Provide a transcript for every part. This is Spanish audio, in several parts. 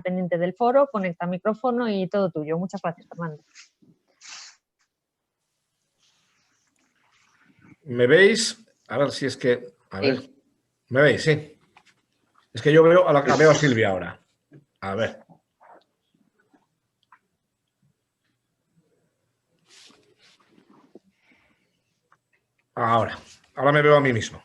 pendiente del foro, conecta micrófono y todo tuyo. Muchas gracias, Fernando. ¿Me veis? A ver si es que... A ver. Sí. ¿Me veis? Sí. Es que yo veo a Silvia ahora. A ver. Ahora me veo a mí mismo.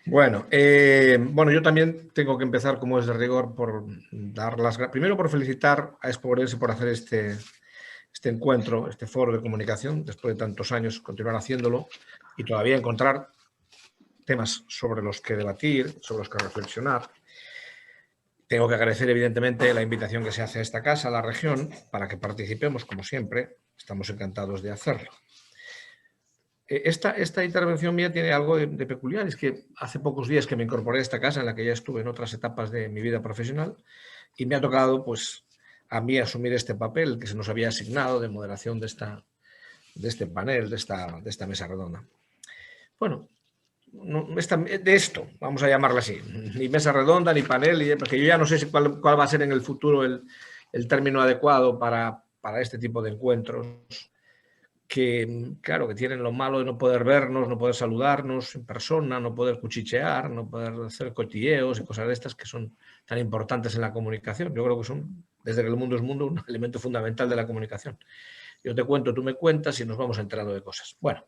Bueno, yo también tengo que empezar, como es de rigor, por dar las gracias. Primero, por felicitar a Exporense por hacer este encuentro, este foro de comunicación, después de tantos años, continuar haciéndolo y todavía encontrar temas sobre los que debatir, sobre los que reflexionar. Tengo que agradecer, evidentemente, la invitación que se hace a esta casa, a la región, para que participemos, como siempre. Estamos encantados de hacerlo. Esta intervención mía tiene algo de peculiar. Es que hace pocos días que me incorporé a esta casa, en la que ya estuve en otras etapas de mi vida profesional, y me ha tocado, pues, a mí asumir este papel que se nos había asignado de moderación de este panel, de esta mesa redonda. Bueno, de esto, vamos a llamarla así, ni mesa redonda, ni panel, porque yo ya no sé cuál va a ser en el futuro el término adecuado para este tipo de encuentros, que claro, que tienen lo malo de no poder vernos, no poder saludarnos en persona, no poder cuchichear, no poder hacer cotilleos y cosas de estas que son tan importantes en la comunicación. Yo creo que son, desde que el mundo es mundo, un elemento fundamental de la comunicación. Yo te cuento, tú me cuentas y nos vamos enterando de cosas. Bueno,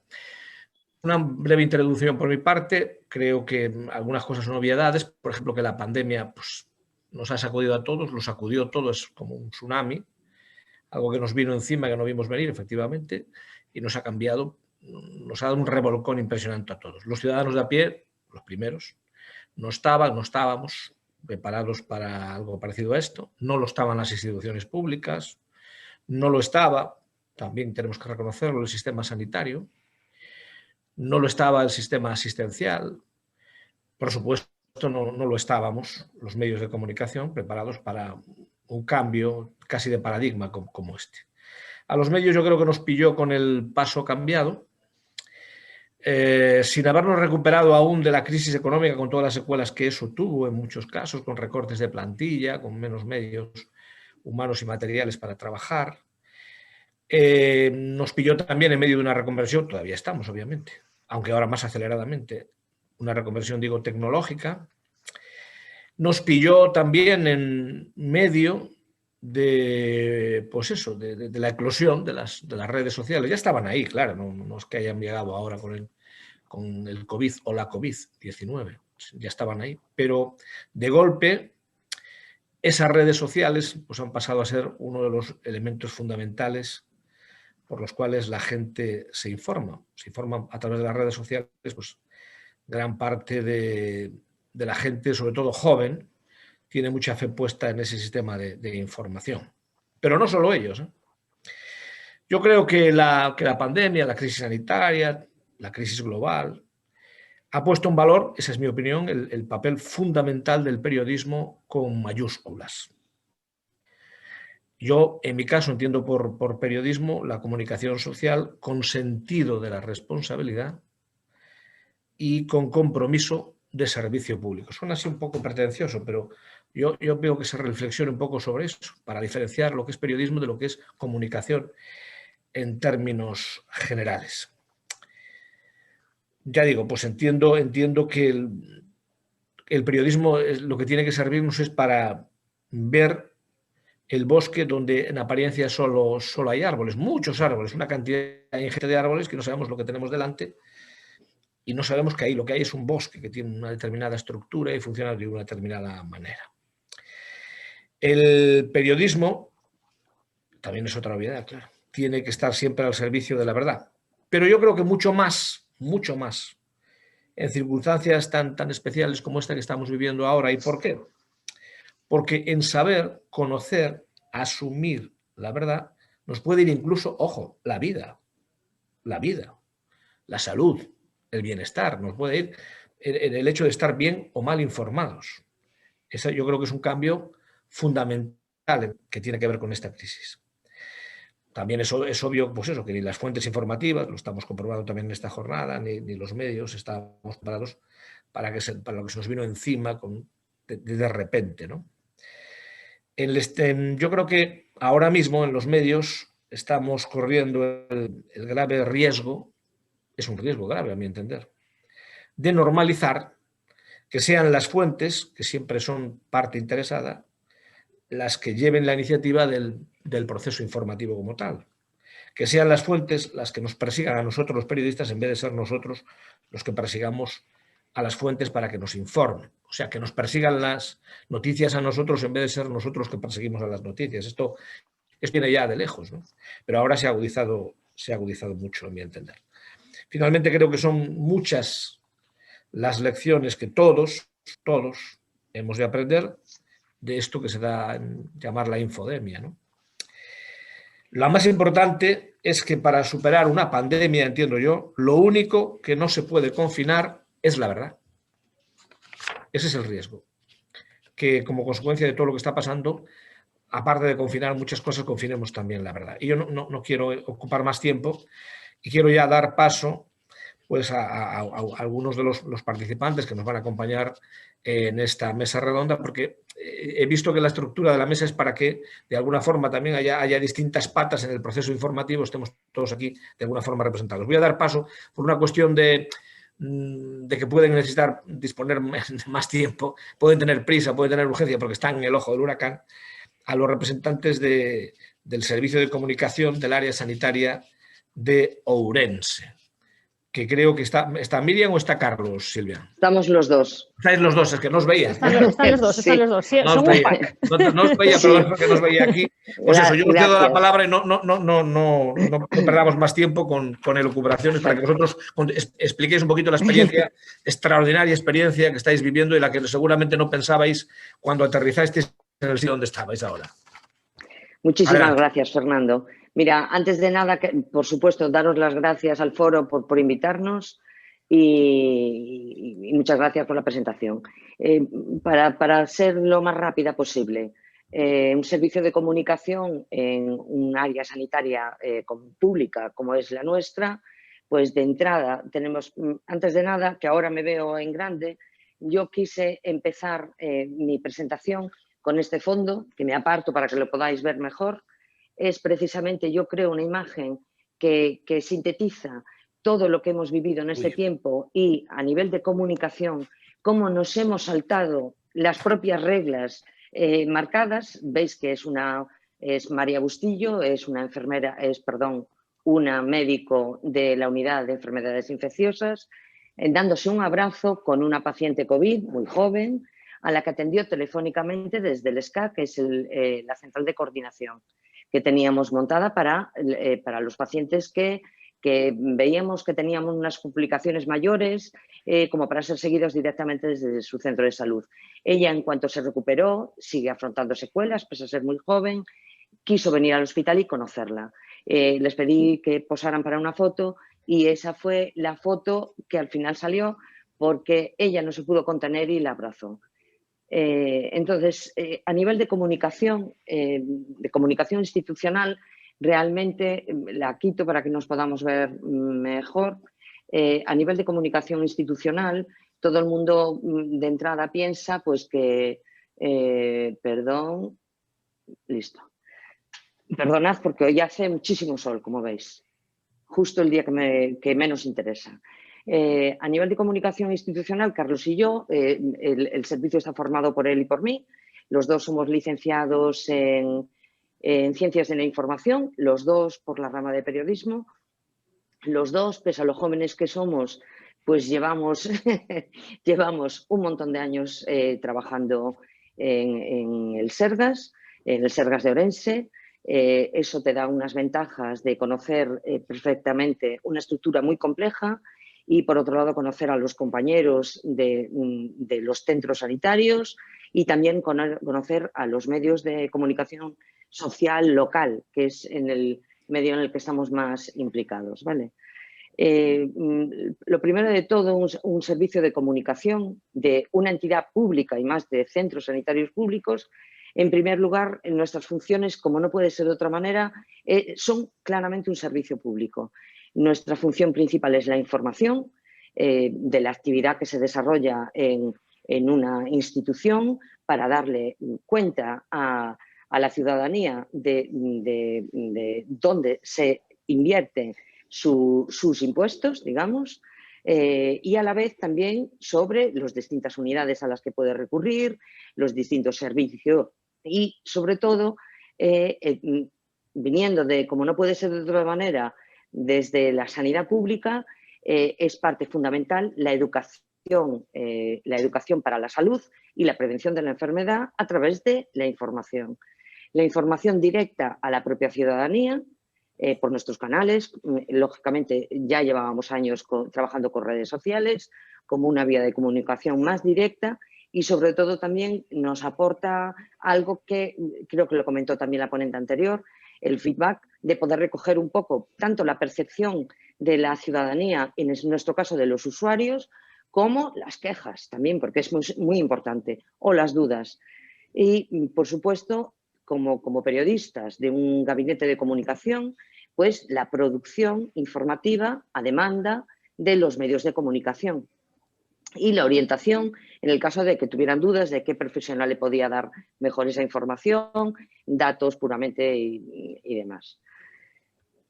una breve introducción por mi parte. Creo que algunas cosas son obviedades. Por ejemplo, que la pandemia pues, nos ha sacudido a todos, lo sacudió todo, es como un tsunami, algo que nos vino encima, que no vimos venir, efectivamente, y nos ha cambiado, nos ha dado un revolcón impresionante a todos. Los ciudadanos de a pie, los primeros, no estábamos preparados para algo parecido a esto, no lo estaban las instituciones públicas, no lo estaba, también tenemos que reconocerlo, el sistema sanitario, no lo estaba el sistema asistencial, por supuesto no lo estábamos los medios de comunicación preparados para un cambio casi de paradigma como este. A los medios yo creo que nos pilló con el paso cambiado, sin habernos recuperado aún de la crisis económica con todas las secuelas que eso tuvo en muchos casos, con recortes de plantilla, con menos medios humanos y materiales para trabajar. Nos pilló también en medio de una reconversión, todavía estamos obviamente, aunque ahora más aceleradamente, una reconversión, digo, tecnológica. Nos pilló también en medio de, pues eso, de la eclosión de las redes sociales. Ya estaban ahí, claro, no es que hayan llegado ahora con el COVID o la COVID-19, ya estaban ahí, pero de golpe esas redes sociales pues han pasado a ser uno de los elementos fundamentales por los cuales la gente se informa a través de las redes sociales. Pues gran parte de la gente, sobre todo joven, tiene mucha fe puesta en ese sistema de información. Pero no solo ellos, ¿eh? Yo creo que la pandemia, la crisis sanitaria, la crisis global, ha puesto en valor, esa es mi opinión, el papel fundamental del periodismo con mayúsculas. Yo, en mi caso, entiendo por periodismo la comunicación social con sentido de la responsabilidad y con compromiso de servicio público. Suena así un poco pretencioso, pero yo veo que se reflexione un poco sobre eso, para diferenciar lo que es periodismo de lo que es comunicación en términos generales. Ya digo, pues entiendo que el periodismo lo que tiene que servirnos es para ver el bosque donde en apariencia solo hay árboles, muchos árboles, una cantidad ingente de árboles que no sabemos lo que tenemos delante y no sabemos que ahí lo que hay es un bosque que tiene una determinada estructura y funciona de una determinada manera. El periodismo, también es otra obviedad, claro, tiene que estar siempre al servicio de la verdad, pero yo creo que mucho más, en circunstancias tan especiales como esta que estamos viviendo ahora. ¿Y por qué? Porque en saber, conocer, asumir la verdad, nos puede ir incluso, ojo, la vida, la salud, el bienestar, nos puede ir en el hecho de estar bien o mal informados. Eso yo creo que es un cambio fundamental que tiene que ver con esta crisis. También es obvio, pues eso, que ni las fuentes informativas, lo estamos comprobando también en esta jornada, ni los medios estábamos preparados para lo que se nos vino encima de repente, ¿no? Yo creo que ahora mismo en los medios estamos corriendo el grave riesgo, es un riesgo grave a mi entender, de normalizar que sean las fuentes, que siempre son parte interesada, las que lleven la iniciativa del proceso informativo como tal. Que sean las fuentes las que nos persigan a nosotros los periodistas en vez de ser nosotros los que persigamos a las fuentes para que nos informen. O sea, que nos persigan las noticias a nosotros en vez de ser nosotros los que perseguimos a las noticias. Esto viene ya de lejos, ¿no? Pero ahora se ha agudizado mucho, en mi entender. Finalmente, creo que son muchas las lecciones que todos hemos de aprender de esto que se da en llamar la infodemia, ¿no? La más importante es que para superar una pandemia, entiendo yo, lo único que no se puede confinar es la verdad. Ese es el riesgo. Que como consecuencia de todo lo que está pasando, aparte de confinar muchas cosas, confinemos también la verdad. Y yo no quiero ocupar más tiempo y quiero ya dar paso pues a algunos de los participantes que nos van a acompañar en esta mesa redonda, porque he visto que la estructura de la mesa es para que de alguna forma también haya distintas patas en el proceso informativo, estemos todos aquí de alguna forma representados. Voy a dar paso por una cuestión de que pueden necesitar disponer más tiempo, pueden tener prisa, pueden tener urgencia porque están en el ojo del huracán, a los representantes del Servicio de Comunicación del área sanitaria de Ourense, que creo que está Miriam o está Carlos, Silvia. Estamos los dos. Estáis los dos, es que no os veía. Están los dos, sí. Sí, no, os veía, no os veía, pero es que no os veía aquí. Pues eso, yo os cedo la palabra y no perdamos más tiempo con elucubraciones para que vosotros expliquéis un poquito la experiencia, extraordinaria experiencia que estáis viviendo y la que seguramente no pensabais cuando aterrizasteis en el sitio donde estabais ahora. Muchísimas gracias, Fernando. Mira, antes de nada, por supuesto, daros las gracias al foro por invitarnos y muchas gracias por la presentación. Para ser lo más rápida posible, un servicio de comunicación en un área sanitaria pública como es la nuestra, pues de entrada tenemos, antes de nada, que ahora me veo en grande, yo quise empezar mi presentación con este fondo, que me aparto para que lo podáis ver mejor. Es precisamente, yo creo, una imagen que sintetiza todo lo que hemos vivido en este tiempo y a nivel de comunicación, cómo nos hemos saltado las propias reglas marcadas. Veis que es María Bustillo, es una enfermera, una médico de la unidad de enfermedades infecciosas, dándose un abrazo con una paciente COVID muy joven, a la que atendió telefónicamente desde el SCA, que es la central de coordinación que teníamos montada para los pacientes que veíamos que tenían unas complicaciones mayores, como para ser seguidos directamente desde su centro de salud. Ella, en cuanto se recuperó, sigue afrontando secuelas, pese a ser muy joven, quiso venir al hospital y conocerla. Les pedí que posaran para una foto y esa fue la foto que al final salió porque ella no se pudo contener y la abrazó. Entonces, a nivel de comunicación institucional, realmente la quito para que nos podamos ver mejor. A nivel de comunicación institucional, todo el mundo de entrada piensa pues que, perdonad porque hoy hace muchísimo sol, como veis, justo el día que menos interesa. A nivel de comunicación institucional, Carlos y yo, el servicio está formado por él y por mí. Los dos somos licenciados en Ciencias de la Información, los dos por la rama de Periodismo. Los dos, pese a los jóvenes que somos, pues llevamos un montón de años trabajando en el Sergas de Ourense. Eso te da unas ventajas de conocer perfectamente una estructura muy compleja y, por otro lado, conocer a los compañeros de los centros sanitarios y también conocer a los medios de comunicación social local, que es en el medio en el que estamos más implicados, ¿vale? Lo primero de todo, un servicio de comunicación de una entidad pública y más de centros sanitarios públicos. En primer lugar, nuestras funciones, como no puede ser de otra manera, son claramente un servicio público. Nuestra función principal es la información de la actividad que se desarrolla en una institución para darle cuenta a a la ciudadanía de dónde se invierten sus impuestos, digamos, y a la vez también sobre las distintas unidades a las que puede recurrir, los distintos servicios y, sobre todo, viniendo de, como no puede ser de otra manera, desde la sanidad pública, es parte fundamental la educación para la salud y la prevención de la enfermedad a través de la información. La información directa a la propia ciudadanía, por nuestros canales. Lógicamente, ya llevábamos años trabajando con redes sociales como una vía de comunicación más directa y, sobre todo, también nos aporta algo que creo que lo comentó también la ponente anterior, el feedback de poder recoger un poco tanto la percepción de la ciudadanía, en nuestro caso de los usuarios, como las quejas también, porque es muy importante, o las dudas. Y, por supuesto, como periodistas de un gabinete de comunicación, pues la producción informativa a demanda de los medios de comunicación y la orientación en el caso de que tuvieran dudas de qué profesional le podía dar mejor esa información, datos puramente y demás.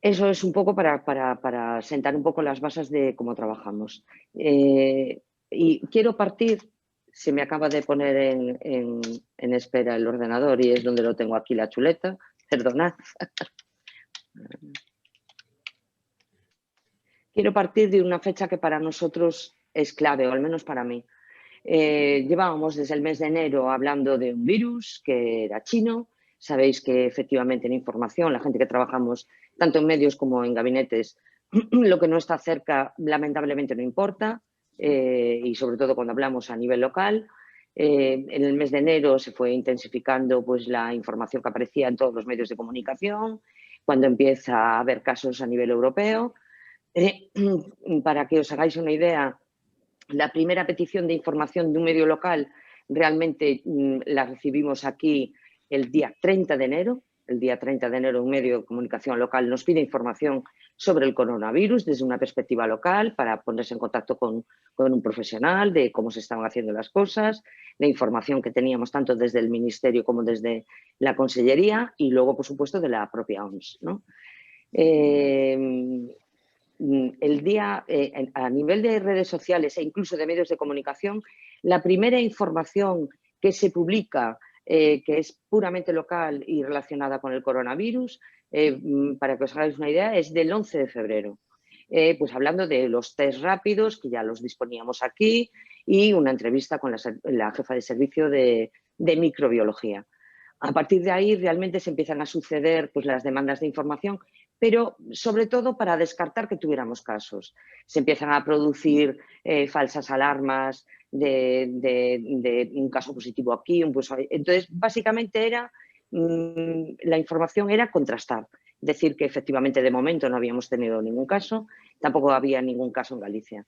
Eso es un poco para sentar un poco las bases de cómo trabajamos. Y quiero partir, se me acaba de poner en espera el ordenador y es donde lo tengo aquí la chuleta, perdonad. Quiero partir de una fecha que para nosotros es clave, o al menos para mí. Llevábamos desde el mes de enero hablando de un virus que era chino. Sabéis que efectivamente en información, la gente que trabajamos tanto en medios como en gabinetes, lo que no está cerca lamentablemente no importa, y sobre todo cuando hablamos a nivel local. En el mes de enero se fue intensificando pues, la información que aparecía en todos los medios de comunicación, cuando empieza a haber casos a nivel europeo. Para que os hagáis una idea, la primera petición de información de un medio local realmente la recibimos aquí el día 30 de enero. El día 30 de enero un medio de comunicación local nos pide información sobre el coronavirus desde una perspectiva local para ponerse en contacto con un profesional de cómo se estaban haciendo las cosas, la información que teníamos tanto desde el Ministerio como desde la Consellería y luego, por supuesto, de la propia OMS, ¿no? El día, a nivel de redes sociales e incluso de medios de comunicación, la primera información que se publica, que es puramente local y relacionada con el coronavirus, para que os hagáis una idea, es del 11 de febrero. Pues hablando de los test rápidos, que ya los disponíamos aquí, y una entrevista con la jefa de servicio de microbiología. A partir de ahí realmente se empiezan a suceder pues, las demandas de información, pero sobre todo para descartar que tuviéramos casos. Se empiezan a producir falsas alarmas de un caso positivo aquí. Entonces, básicamente la información era contrastar. Decir que efectivamente de momento no habíamos tenido ningún caso, tampoco había ningún caso en Galicia.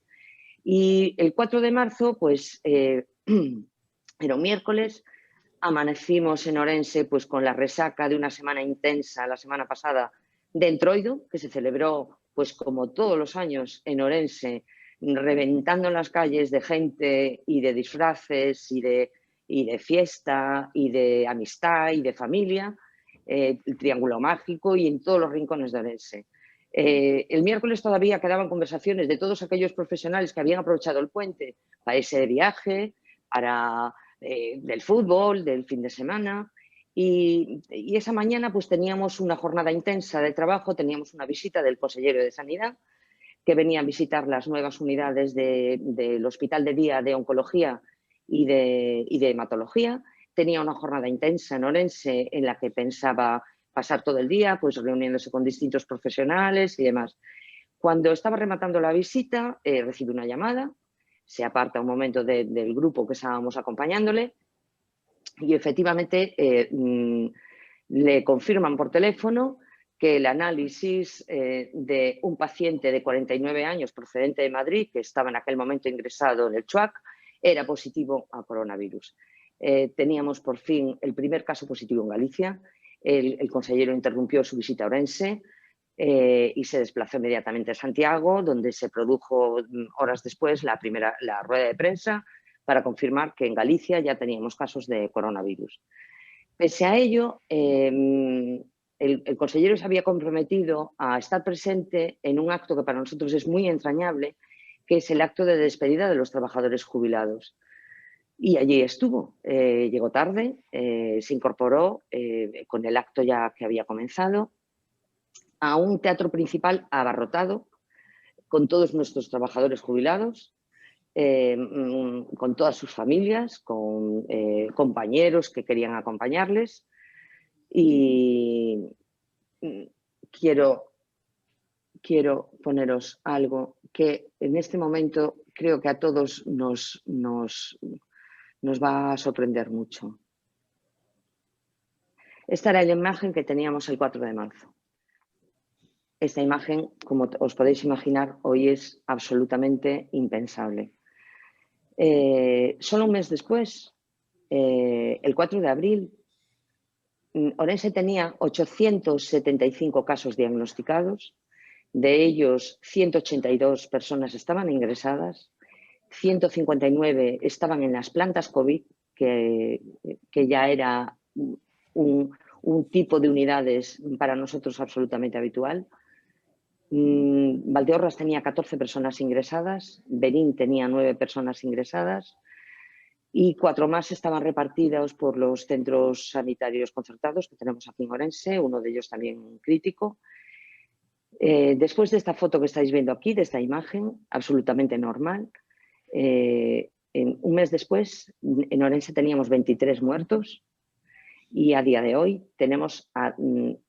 Y el 4 de marzo, pues era un miércoles, amanecimos en Orense pues, con la resaca de una semana intensa la semana pasada de Entroido, que se celebró pues como todos los años en Orense, reventando las calles de gente y de disfraces y de fiesta y de amistad y de familia, el Triángulo Mágico y en todos los rincones de Orense. El miércoles todavía quedaban conversaciones de todos aquellos profesionales que habían aprovechado el puente para ese viaje, del fútbol, del fin de semana. Y esa mañana pues teníamos una jornada intensa de trabajo, teníamos una visita del consejero de Sanidad que venía a visitar las nuevas unidades del Hospital de Día de Oncología y de Hematología. Tenía una jornada intensa en Orense en la que pensaba pasar todo el día pues reuniéndose con distintos profesionales y demás. Cuando estaba rematando la visita recibí una llamada, se aparta un momento del grupo que estábamos acompañándole y efectivamente le confirman por teléfono que el análisis de un paciente de 49 años procedente de Madrid, que estaba en aquel momento ingresado en el CHUAC, era positivo a coronavirus. Teníamos por fin el primer caso positivo en Galicia. El consejero interrumpió su visita a Orense y se desplazó inmediatamente a Santiago, donde se produjo horas después la rueda de prensa para confirmar que en Galicia ya teníamos casos de coronavirus. Pese a ello, el consejero se había comprometido a estar presente en un acto que para nosotros es muy entrañable, que es el acto de despedida de los trabajadores jubilados. Y allí estuvo, llegó tarde, se incorporó con el acto ya que había comenzado a un teatro principal abarrotado con todos nuestros trabajadores jubilados, con todas sus familias, con compañeros que querían acompañarles. Y quiero poneros algo que en este momento creo que a todos nos va a sorprender mucho. Esta era la imagen que teníamos el 4 de marzo. Esta imagen, como os podéis imaginar, hoy es absolutamente impensable. Solo un mes después, el 4 de abril, Ourense tenía 875 casos diagnosticados, de ellos 182 personas estaban ingresadas, 159 estaban en las plantas COVID, que ya era un tipo de unidades para nosotros absolutamente habitual. Valdeorras tenía 14 personas ingresadas, Berín tenía 9 personas ingresadas y 4 más estaban repartidos por los centros sanitarios concertados que tenemos aquí en Ourense, uno de ellos también crítico. Después de esta foto que estáis viendo aquí, de esta imagen, absolutamente normal, un mes después en Ourense teníamos 23 muertos y a día de hoy tenemos,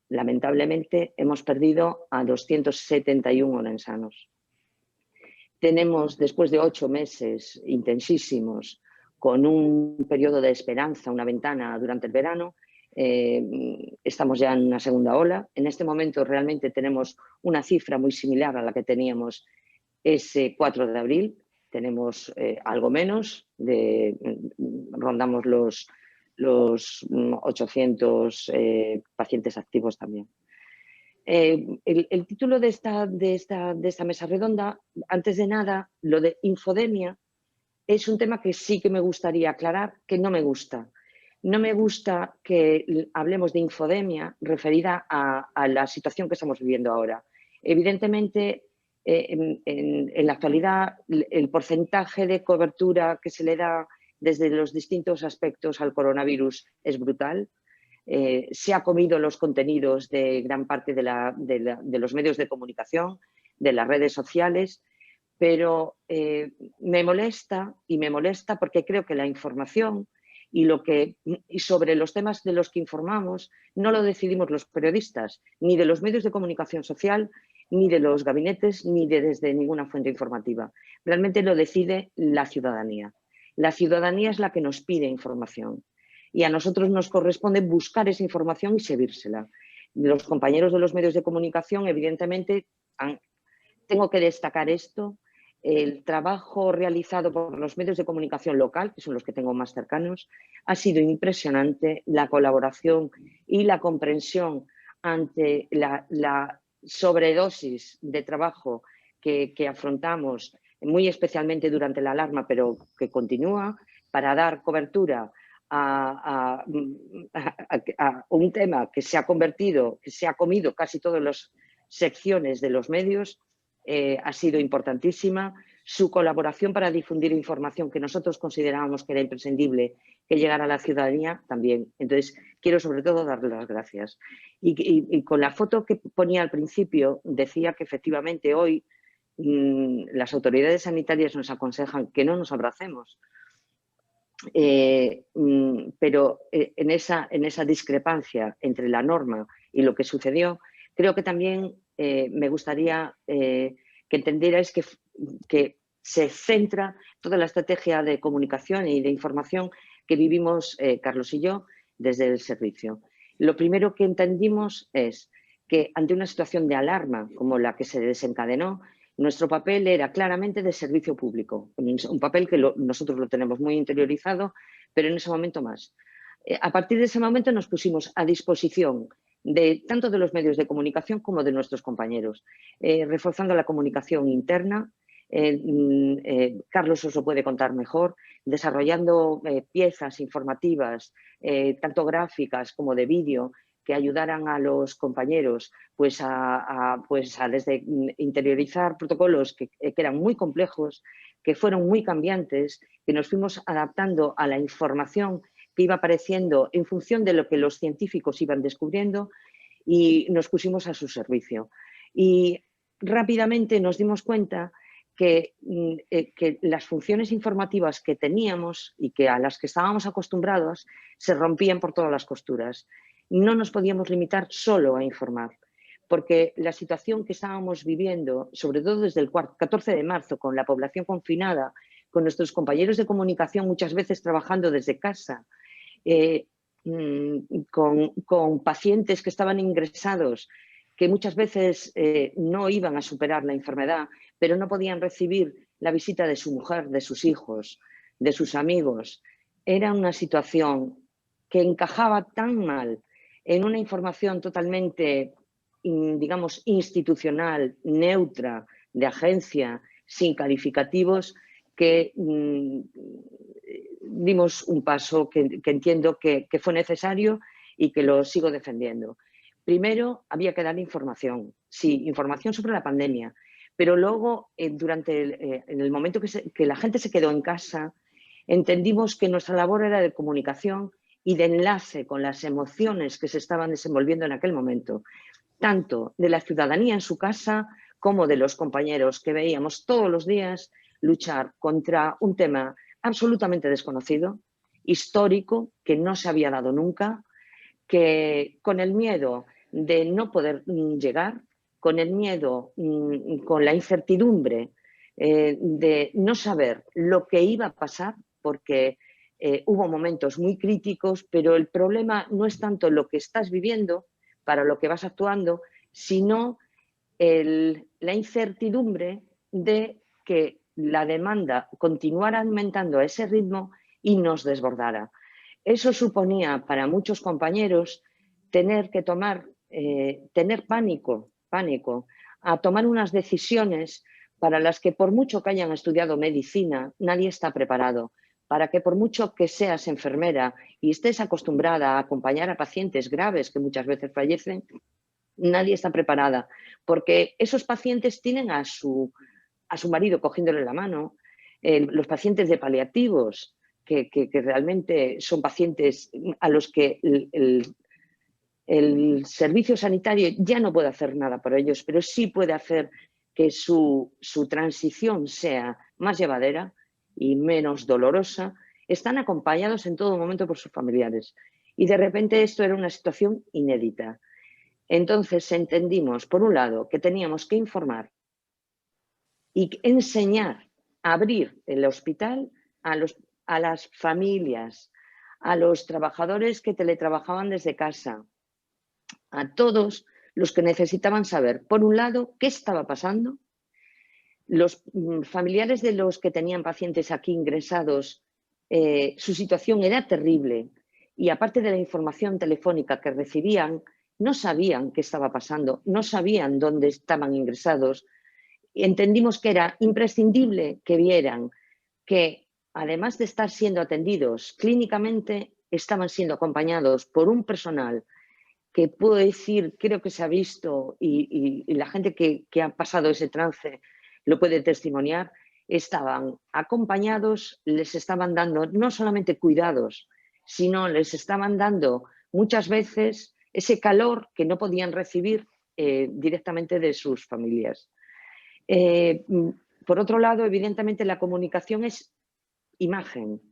lamentablemente, hemos perdido a 271 ourensanos. Tenemos, después de 8 meses intensísimos, con un periodo de esperanza, una ventana durante el verano, estamos ya en una segunda ola. En este momento realmente tenemos una cifra muy similar a la que teníamos ese 4 de abril. Tenemos algo menos, rondamos los 800 pacientes activos también. El título de esta mesa redonda, antes de nada, lo de infodemia, es un tema que sí que me gustaría aclarar, que no me gusta. No me gusta que hablemos de infodemia referida a la situación que estamos viviendo ahora. Evidentemente, en la actualidad, el porcentaje de cobertura que se le da desde los distintos aspectos al coronavirus es brutal. Se ha comido los contenidos de gran parte de los medios de comunicación, de las redes sociales, pero me molesta porque creo que la información y sobre los temas de los que informamos no lo decidimos los periodistas, ni de los medios de comunicación social, ni de los gabinetes, ni desde ninguna fuente informativa. Realmente lo decide la ciudadanía. La ciudadanía es la que nos pide información y a nosotros nos corresponde buscar esa información y servírsela. Los compañeros de los medios de comunicación, evidentemente, tengo que destacar esto. El trabajo realizado por los medios de comunicación local, que son los que tengo más cercanos, ha sido impresionante. La colaboración y la comprensión ante la sobredosis de trabajo que afrontamos, muy especialmente durante la alarma, pero que continúa, para dar cobertura a un tema que se ha comido casi todas las secciones de los medios. Ha sido importantísima. Su colaboración para difundir información que nosotros considerábamos que era imprescindible que llegara a la ciudadanía también. Entonces, quiero sobre todo darle las gracias. Y con la foto que ponía al principio, decía que efectivamente hoy las autoridades sanitarias nos aconsejan que no nos abracemos. Pero en esa discrepancia entre la norma y lo que sucedió, creo que también me gustaría que entendierais que se centra toda la estrategia de comunicación y de información que vivimos Carlos y yo desde el servicio. Lo primero que entendimos es que ante una situación de alarma como la que se desencadenó, nuestro papel era claramente de servicio público, un papel que nosotros lo tenemos muy interiorizado, pero en ese momento más. A partir de ese momento nos pusimos a disposición tanto de los medios de comunicación como de nuestros compañeros, reforzando la comunicación interna. Carlos os lo puede contar mejor, desarrollando piezas informativas tanto gráficas como de vídeo, que ayudaran a los compañeros pues a desde interiorizar protocolos que eran muy complejos, que fueron muy cambiantes, que nos fuimos adaptando a la información que iba apareciendo en función de lo que los científicos iban descubriendo, y nos pusimos a su servicio. Y rápidamente nos dimos cuenta que las funciones informativas que teníamos y a las que estábamos acostumbrados se rompían por todas las costuras. No nos podíamos limitar solo a informar, porque la situación que estábamos viviendo, sobre todo desde el 14 de marzo, con la población confinada, con nuestros compañeros de comunicación muchas veces trabajando desde casa, con pacientes que estaban ingresados, que muchas veces no iban a superar la enfermedad, pero no podían recibir la visita de su mujer, de sus hijos, de sus amigos. Era una situación que encajaba tan mal en una información totalmente, digamos, institucional, neutra, de agencia, sin calificativos, que dimos un paso que entiendo que fue necesario y que lo sigo defendiendo. Primero, había que dar información, sí, información sobre la pandemia, pero luego, en el momento que la gente se quedó en casa, entendimos que nuestra labor era de comunicación y de enlace con las emociones que se estaban desenvolviendo en aquel momento, tanto de la ciudadanía en su casa como de los compañeros que veíamos todos los días luchar contra un tema absolutamente desconocido, histórico, que no se había dado nunca, que con el miedo de no poder llegar, con el miedo, con la incertidumbre de no saber lo que iba a pasar, porque hubo momentos muy críticos, pero el problema no es tanto lo que estás viviendo, para lo que vas actuando, sino la incertidumbre de que la demanda continuara aumentando a ese ritmo y nos desbordara. Eso suponía para muchos compañeros tener que tener pánico a tomar unas decisiones para las que, por mucho que hayan estudiado medicina, nadie está preparado, para que por mucho que seas enfermera y estés acostumbrada a acompañar a pacientes graves que muchas veces fallecen, nadie está preparada, porque esos pacientes tienen a su marido cogiéndole la mano, los pacientes de paliativos, que realmente son pacientes a los que el servicio sanitario ya no puede hacer nada por ellos, pero sí puede hacer que su transición sea más llevadera y menos dolorosa. Están acompañados en todo momento por sus familiares. Y de repente esto era una situación inédita. Entonces entendimos, por un lado, que teníamos que informar y enseñar a abrir el hospital a las familias, a los trabajadores que teletrabajaban desde casa, a todos los que necesitaban saber, por un lado, qué estaba pasando. Los familiares de los que tenían pacientes aquí ingresados, su situación era terrible y aparte de la información telefónica que recibían, no sabían qué estaba pasando, no sabían dónde estaban ingresados. Entendimos que era imprescindible que vieran que, además de estar siendo atendidos clínicamente, estaban siendo acompañados por un personal que puedo decir, creo que se ha visto y la gente que ha pasado ese trance lo puede testimoniar, estaban acompañados, les estaban dando no solamente cuidados, sino les estaban dando muchas veces ese calor que no podían recibir directamente de sus familias. Por otro lado, evidentemente la comunicación es imagen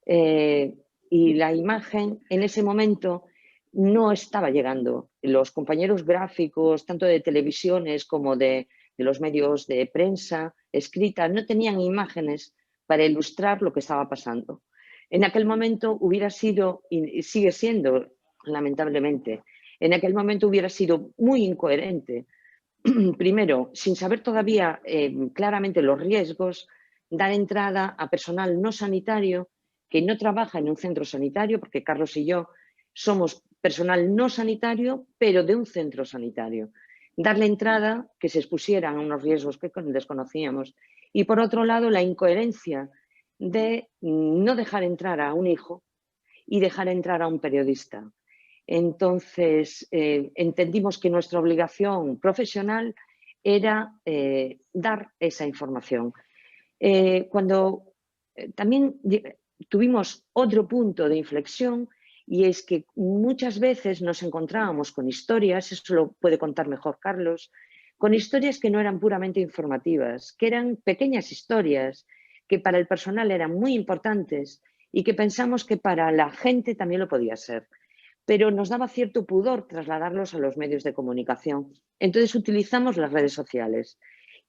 y la imagen en ese momento no estaba llegando. Los compañeros gráficos, tanto de televisiones como de los medios de prensa escrita, no tenían imágenes para ilustrar lo que estaba pasando. En aquel momento hubiera sido, y sigue siendo lamentablemente, en aquel momento hubiera sido muy incoherente. Primero, sin saber todavía claramente los riesgos, dar entrada a personal no sanitario que no trabaja en un centro sanitario, porque Carlos y yo somos personal no sanitario, pero de un centro sanitario. Darle entrada, que se expusieran a unos riesgos que desconocíamos. Y por otro lado, la incoherencia de no dejar entrar a un hijo y dejar entrar a un periodista. Entonces, entendimos que nuestra obligación profesional era dar esa información. También tuvimos otro punto de inflexión, y es que muchas veces nos encontrábamos con historias, eso lo puede contar mejor Carlos, con historias que no eran puramente informativas, que eran pequeñas historias que para el personal eran muy importantes y que pensamos que para la gente también lo podía ser. Pero nos daba cierto pudor trasladarlos a los medios de comunicación. Entonces utilizamos las redes sociales.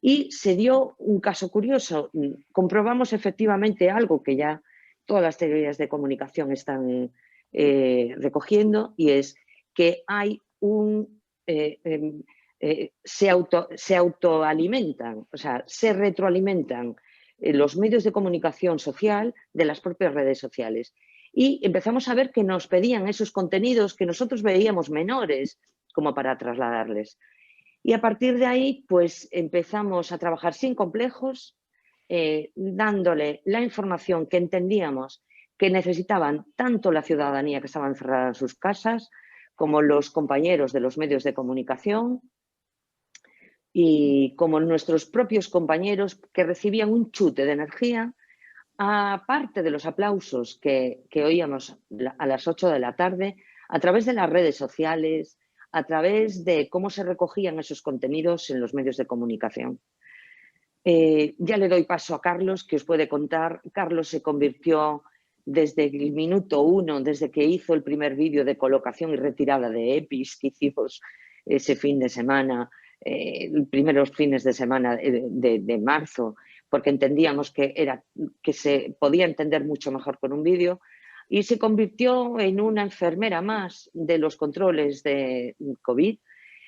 Y se dio un caso curioso. Comprobamos efectivamente algo que ya todas las teorías de comunicación están recogiendo, y es que hay se autoalimentan, o sea, se retroalimentan los medios de comunicación social de las propias redes sociales. Y empezamos a ver que nos pedían esos contenidos que nosotros veíamos menores como para trasladarles. Y a partir de ahí, pues empezamos a trabajar sin complejos, dándole la información que entendíamos que necesitaban tanto la ciudadanía que estaba encerrada en sus casas, como los compañeros de los medios de comunicación y como nuestros propios compañeros, que recibían un chute de energía, aparte de los aplausos que oíamos a las 8 de la tarde, a través de las redes sociales, a través de cómo se recogían esos contenidos en los medios de comunicación. Ya le doy paso a Carlos, que os puede contar. Carlos se convirtió desde el minuto 1, desde que hizo el primer vídeo de colocación y retirada de EPIs que hicimos ese fin de semana, primeros fines de semana de marzo, porque entendíamos que se podía entender mucho mejor con un vídeo, y se convirtió en una enfermera más de los controles de COVID.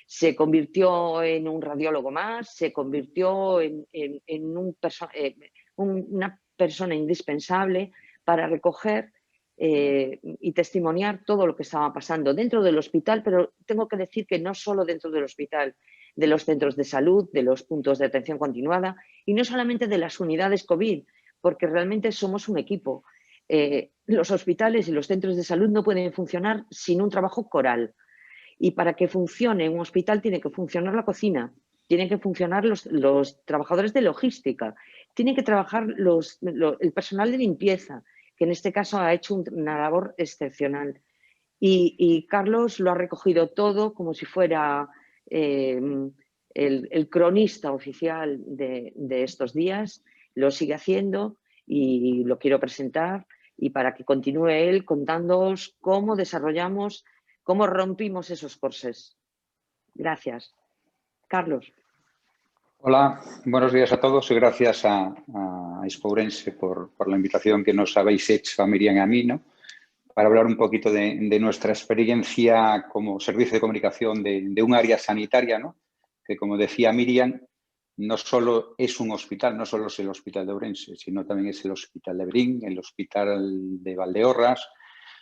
Se convirtió en un radiólogo más, se convirtió en una persona indispensable para recoger y testimoniar todo lo que estaba pasando dentro del hospital, pero tengo que decir que no solo dentro del hospital, de los centros de salud, de los puntos de atención continuada, y no solamente de las unidades COVID, porque realmente somos un equipo. Los hospitales y los centros de salud no pueden funcionar sin un trabajo coral. Y para que funcione un hospital tiene que funcionar la cocina, tienen que funcionar los trabajadores de logística, tiene que trabajar el personal de limpieza, que en este caso ha hecho una labor excepcional. Y Carlos lo ha recogido todo como si fuera el cronista oficial de estos días. Lo sigue haciendo y lo quiero presentar, y para que continúe él contándoos cómo desarrollamos, cómo rompimos esos corsés. Gracias. Carlos. Hola, buenos días a todos y gracias a Expo Ourense por la invitación que nos habéis hecho a Miriam y a mí, ¿no? Para hablar un poquito de nuestra experiencia como servicio de comunicación de un área sanitaria, ¿no? Que, como decía Miriam, no solo es un hospital, no solo es el Hospital de Ourense, sino también es el Hospital de Verín, el Hospital de Valdeorras,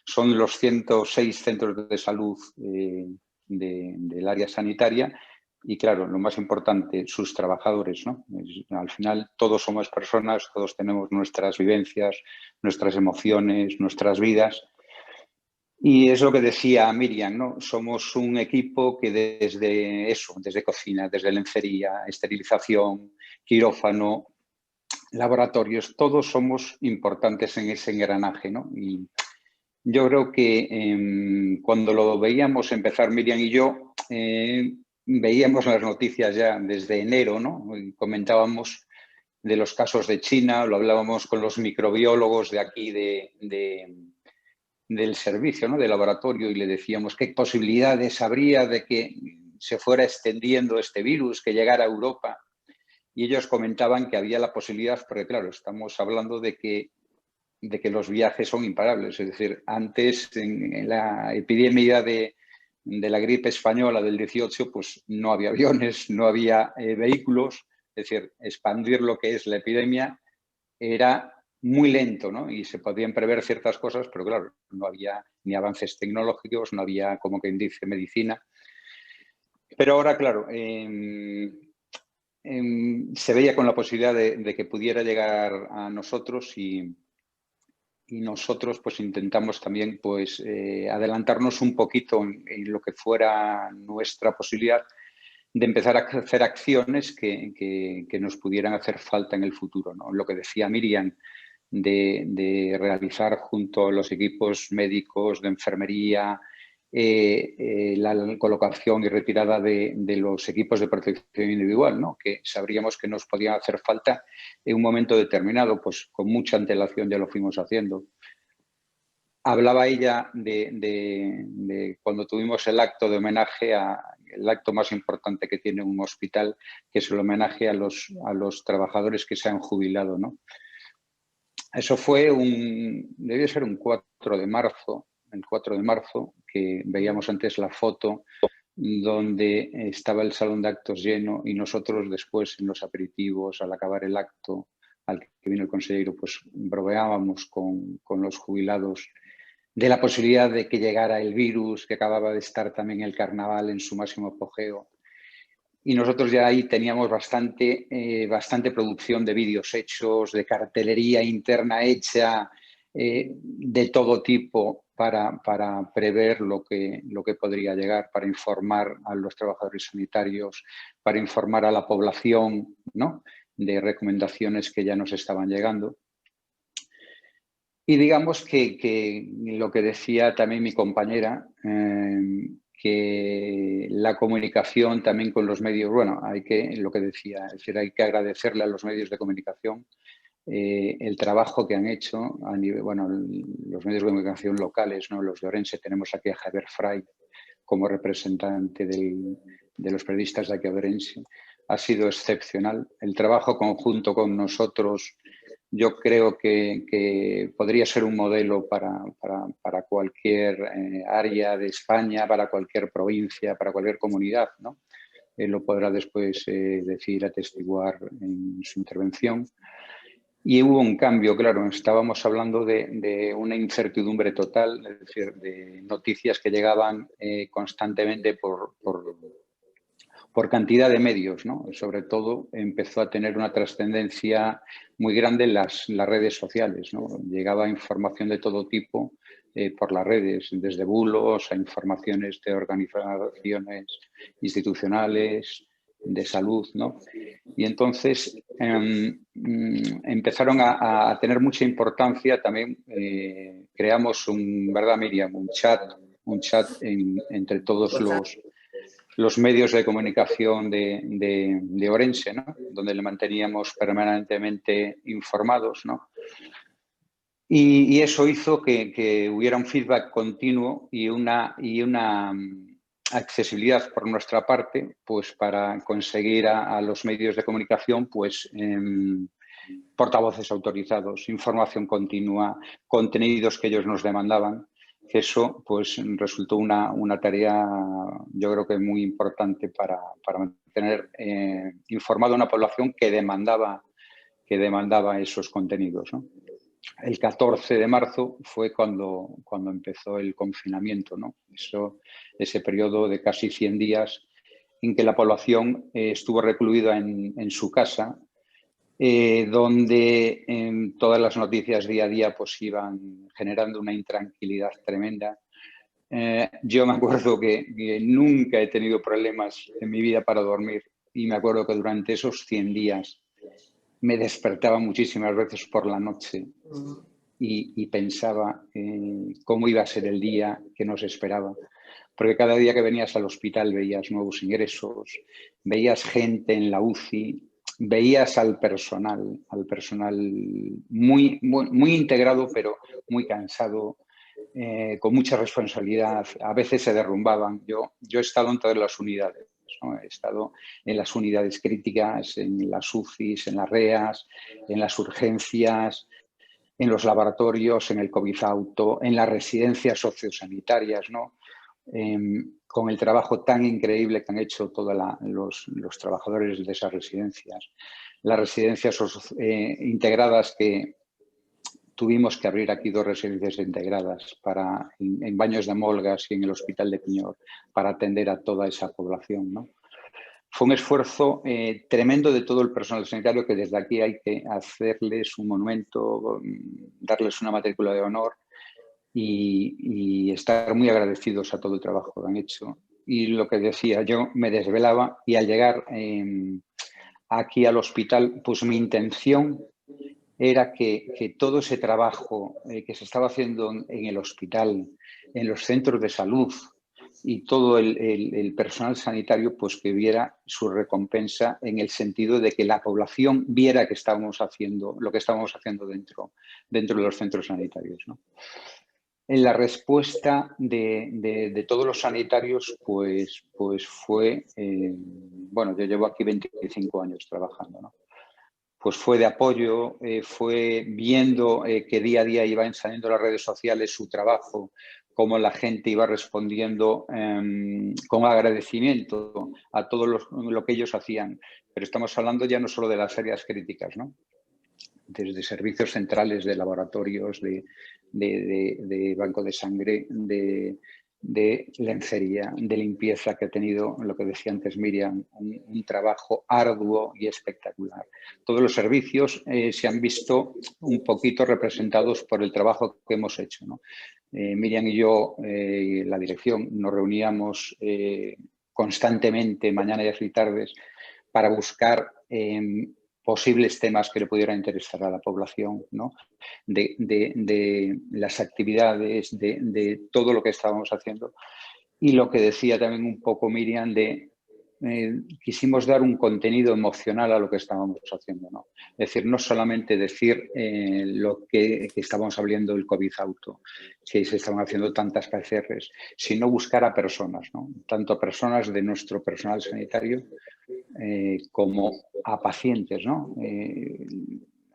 son los 106 centros de salud del área sanitaria. Y claro, lo más importante, sus trabajadores, ¿no? Al final todos somos personas, todos tenemos nuestras vivencias, nuestras emociones, nuestras vidas. Y es lo que decía Miriam, ¿no? Somos un equipo que desde cocina, desde lencería, esterilización, quirófano, laboratorios, todos somos importantes en ese engranaje, ¿no? Y yo creo que cuando lo veíamos empezar Miriam y yo, veíamos las noticias ya desde enero, ¿no? Y comentábamos de los casos de China, lo hablábamos con los microbiólogos de aquí del servicio, ¿no? De laboratorio, y le decíamos qué posibilidades habría de que se fuera extendiendo este virus, que llegara a Europa. Y ellos comentaban que había la posibilidad, porque claro, estamos hablando de que los viajes son imparables. Es decir, antes en la epidemia de la gripe española del 18, pues no había aviones, no había vehículos. Es decir, expandir lo que es la epidemia era muy lento, ¿no? Y se podían prever ciertas cosas, pero claro, no había ni avances tecnológicos, no había, como quien dice, medicina. Pero ahora, claro, se veía con la posibilidad de que pudiera llegar a nosotros, y y nosotros pues intentamos también pues adelantarnos un poquito en lo que fuera nuestra posibilidad de empezar a hacer acciones que nos pudieran hacer falta en el futuro, ¿no? Lo que decía Miriam, de realizar junto a los equipos médicos de enfermería la colocación y retirada de los equipos de protección individual, ¿no? Que sabríamos que nos podían hacer falta en un momento determinado, pues con mucha antelación ya lo fuimos haciendo. Hablaba ella de cuando tuvimos el acto de homenaje, el acto más importante que tiene un hospital, que es el homenaje a los trabajadores que se han jubilado, ¿no? Eso fue debió ser un 4 de marzo, el 4 de marzo, que veíamos antes la foto donde estaba el salón de actos lleno y nosotros después en los aperitivos, al acabar el acto, al que vino el consejero, pues bromeábamos con los jubilados de la posibilidad de que llegara el virus, que acababa de estar también el carnaval en su máximo apogeo. Y nosotros ya ahí teníamos bastante producción de vídeos hechos, de cartelería interna hecha, de todo tipo para prever lo que podría llegar, para informar a los trabajadores sanitarios, para informar a la población, ¿no?, de recomendaciones que ya nos estaban llegando. Y digamos que lo que decía también mi compañera, que la comunicación también con los medios, bueno, lo que decía, es decir, hay que agradecerle a los medios de comunicación el trabajo que han hecho a nivel, bueno, los medios de comunicación locales, ¿no? Los de Orense, tenemos aquí a Javier Fray como representante de los periodistas de aquí a Orense. Ha sido excepcional. El trabajo conjunto con nosotros, yo creo que podría ser un modelo para cualquier área de España, para cualquier provincia, para cualquier comunidad, ¿no? Lo podrá después decir, atestiguar en su intervención. Y hubo un cambio, claro, estábamos hablando de una incertidumbre total, es decir, de noticias que llegaban constantemente por cantidad de medios, ¿no? Sobre todo empezó a tener una trascendencia muy grande en las redes sociales, ¿no? Llegaba información de todo tipo por las redes, desde bulos a informaciones de organizaciones institucionales, de salud, ¿no? Y entonces empezaron a tener mucha importancia también. Creamos ¿verdad, Miriam? Un chat entre todos los medios de comunicación de Orense, ¿no? Donde le manteníamos permanentemente informados, ¿no? Y eso hizo que hubiera un feedback continuo y una accesibilidad por nuestra parte, pues para conseguir a los medios de comunicación, pues portavoces autorizados, información continua, contenidos que ellos nos demandaban, que eso pues resultó una tarea, yo creo que muy importante para mantener informada a una población que demandaba esos contenidos, ¿no? El 14 de marzo fue cuando empezó el confinamiento, ¿no? Ese periodo de casi 100 días en que la población estuvo recluida en su casa, donde todas las noticias día a día pues iban generando una intranquilidad tremenda. Yo me acuerdo que nunca he tenido problemas en mi vida para dormir y me acuerdo que durante esos 100 días me despertaba muchísimas veces por la noche y pensaba cómo iba a ser el día que nos esperaba. Porque cada día que venías al hospital veías nuevos ingresos, veías gente en la UCI, veías al personal muy integrado, pero muy cansado, con mucha responsabilidad. A veces se derrumbaban. Yo he estado en todas las unidades, ¿no? He estado en las unidades críticas, en las UCIs, en las REAs, en las urgencias, en los laboratorios, en el COVID auto, en las residencias sociosanitarias, ¿no? Con el trabajo tan increíble que han hecho todos los trabajadores de esas residencias. Las residencias integradas, que tuvimos que abrir aquí 2 residencias integradas en Baños de Molgas y en el Hospital de Piñor para atender a toda esa población, ¿no? fue un esfuerzo tremendo de todo el personal sanitario, que desde aquí hay que hacerles un monumento, darles una matrícula de honor y estar muy agradecidos a todo el trabajo que han hecho. Y lo que decía, yo me desvelaba y al llegar aquí al hospital, pues mi intención era que todo ese trabajo que se estaba haciendo en el hospital, en los centros de salud y todo el personal sanitario, pues que viera su recompensa en el sentido de que la población viera que estábamos haciendo lo que estábamos haciendo dentro de los centros sanitarios, ¿no? En la respuesta de todos los sanitarios, pues fue, bueno, yo llevo aquí 25 años trabajando, ¿no? Pues fue de apoyo, fue viendo que día a día iba saliendo en las redes sociales su trabajo, cómo la gente iba respondiendo con agradecimiento a todo lo que ellos hacían. Pero estamos hablando ya no solo de las áreas críticas, ¿no? Desde servicios centrales, de laboratorios, de banco de sangre, de lencería, de limpieza, que ha tenido, lo que decía antes Miriam, un trabajo arduo y espectacular. Todos los servicios se han visto un poquito representados por el trabajo que hemos hecho, ¿no? Miriam y yo, la dirección, nos reuníamos constantemente, mañanas y tardes, para buscar posibles temas que le pudieran interesar a la población, ¿no? De las actividades, de todo lo que estábamos haciendo. Y lo que decía también un poco Miriam, quisimos dar un contenido emocional a lo que estábamos haciendo, ¿no? Es decir, no solamente decir lo que estábamos hablando del COVID auto, que se estaban haciendo tantas PCRs, sino buscar a personas, ¿no? Tanto a personas de nuestro personal sanitario como a pacientes, ¿no?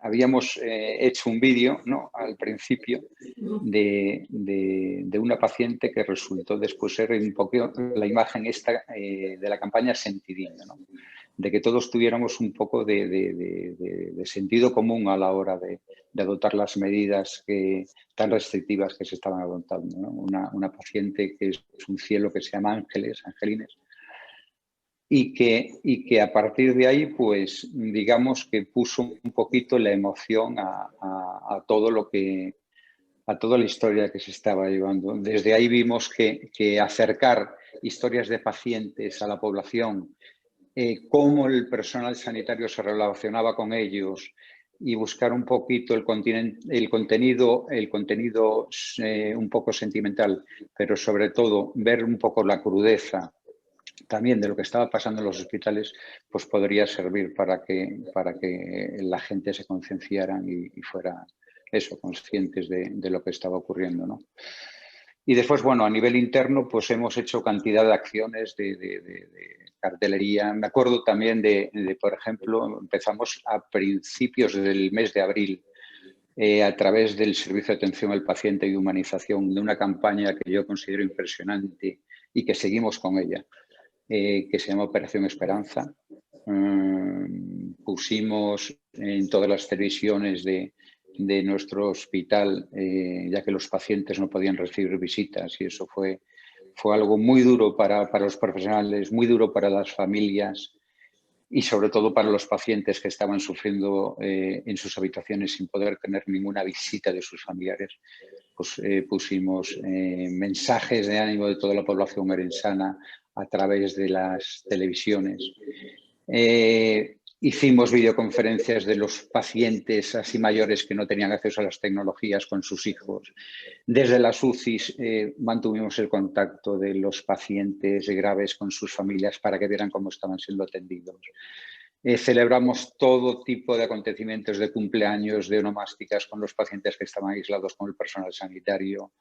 Habíamos hecho un vídeo, ¿no?, al principio de una paciente que resultó después ser un poco la imagen esta de la campaña Sentidinho, ¿no? De que todos tuviéramos un poco de sentido común a la hora de adoptar las medidas tan restrictivas que se estaban adoptando, ¿no? Una paciente que es un cielo que se llama Angelines, y que a partir de ahí, pues, digamos que puso un poquito la emoción a todo a toda la historia que se estaba llevando. Desde ahí vimos que acercar historias de pacientes a la población, cómo el personal sanitario se relacionaba con ellos y buscar un poquito el contenido un poco sentimental, pero sobre todo ver un poco la crudeza también de lo que estaba pasando en los hospitales, pues podría servir para que la gente se concienciaran y fuera eso, conscientes de lo que estaba ocurriendo, ¿no? Y después, bueno, a nivel interno, pues hemos hecho cantidad de acciones de cartelería. Me acuerdo también por ejemplo, empezamos a principios del mes de abril, a través del Servicio de Atención al Paciente y Humanización, de una campaña que yo considero impresionante y que seguimos con ella, que se llama Operación Esperanza. Pusimos en todas las televisiones de nuestro hospital, ya que los pacientes no podían recibir visitas, y eso fue algo muy duro para los profesionales, muy duro para las familias y sobre todo para los pacientes que estaban sufriendo en sus habitaciones sin poder tener ninguna visita de sus familiares. Pues pusimos mensajes de ánimo de toda la población merensana a través de las televisiones. Hicimos videoconferencias de los pacientes así mayores que no tenían acceso a las tecnologías con sus hijos. Desde las UCIs mantuvimos el contacto de los pacientes graves con sus familias para que vieran cómo estaban siendo atendidos. Celebramos todo tipo de acontecimientos de cumpleaños, de onomásticas con los pacientes que estaban aislados con el personal sanitario.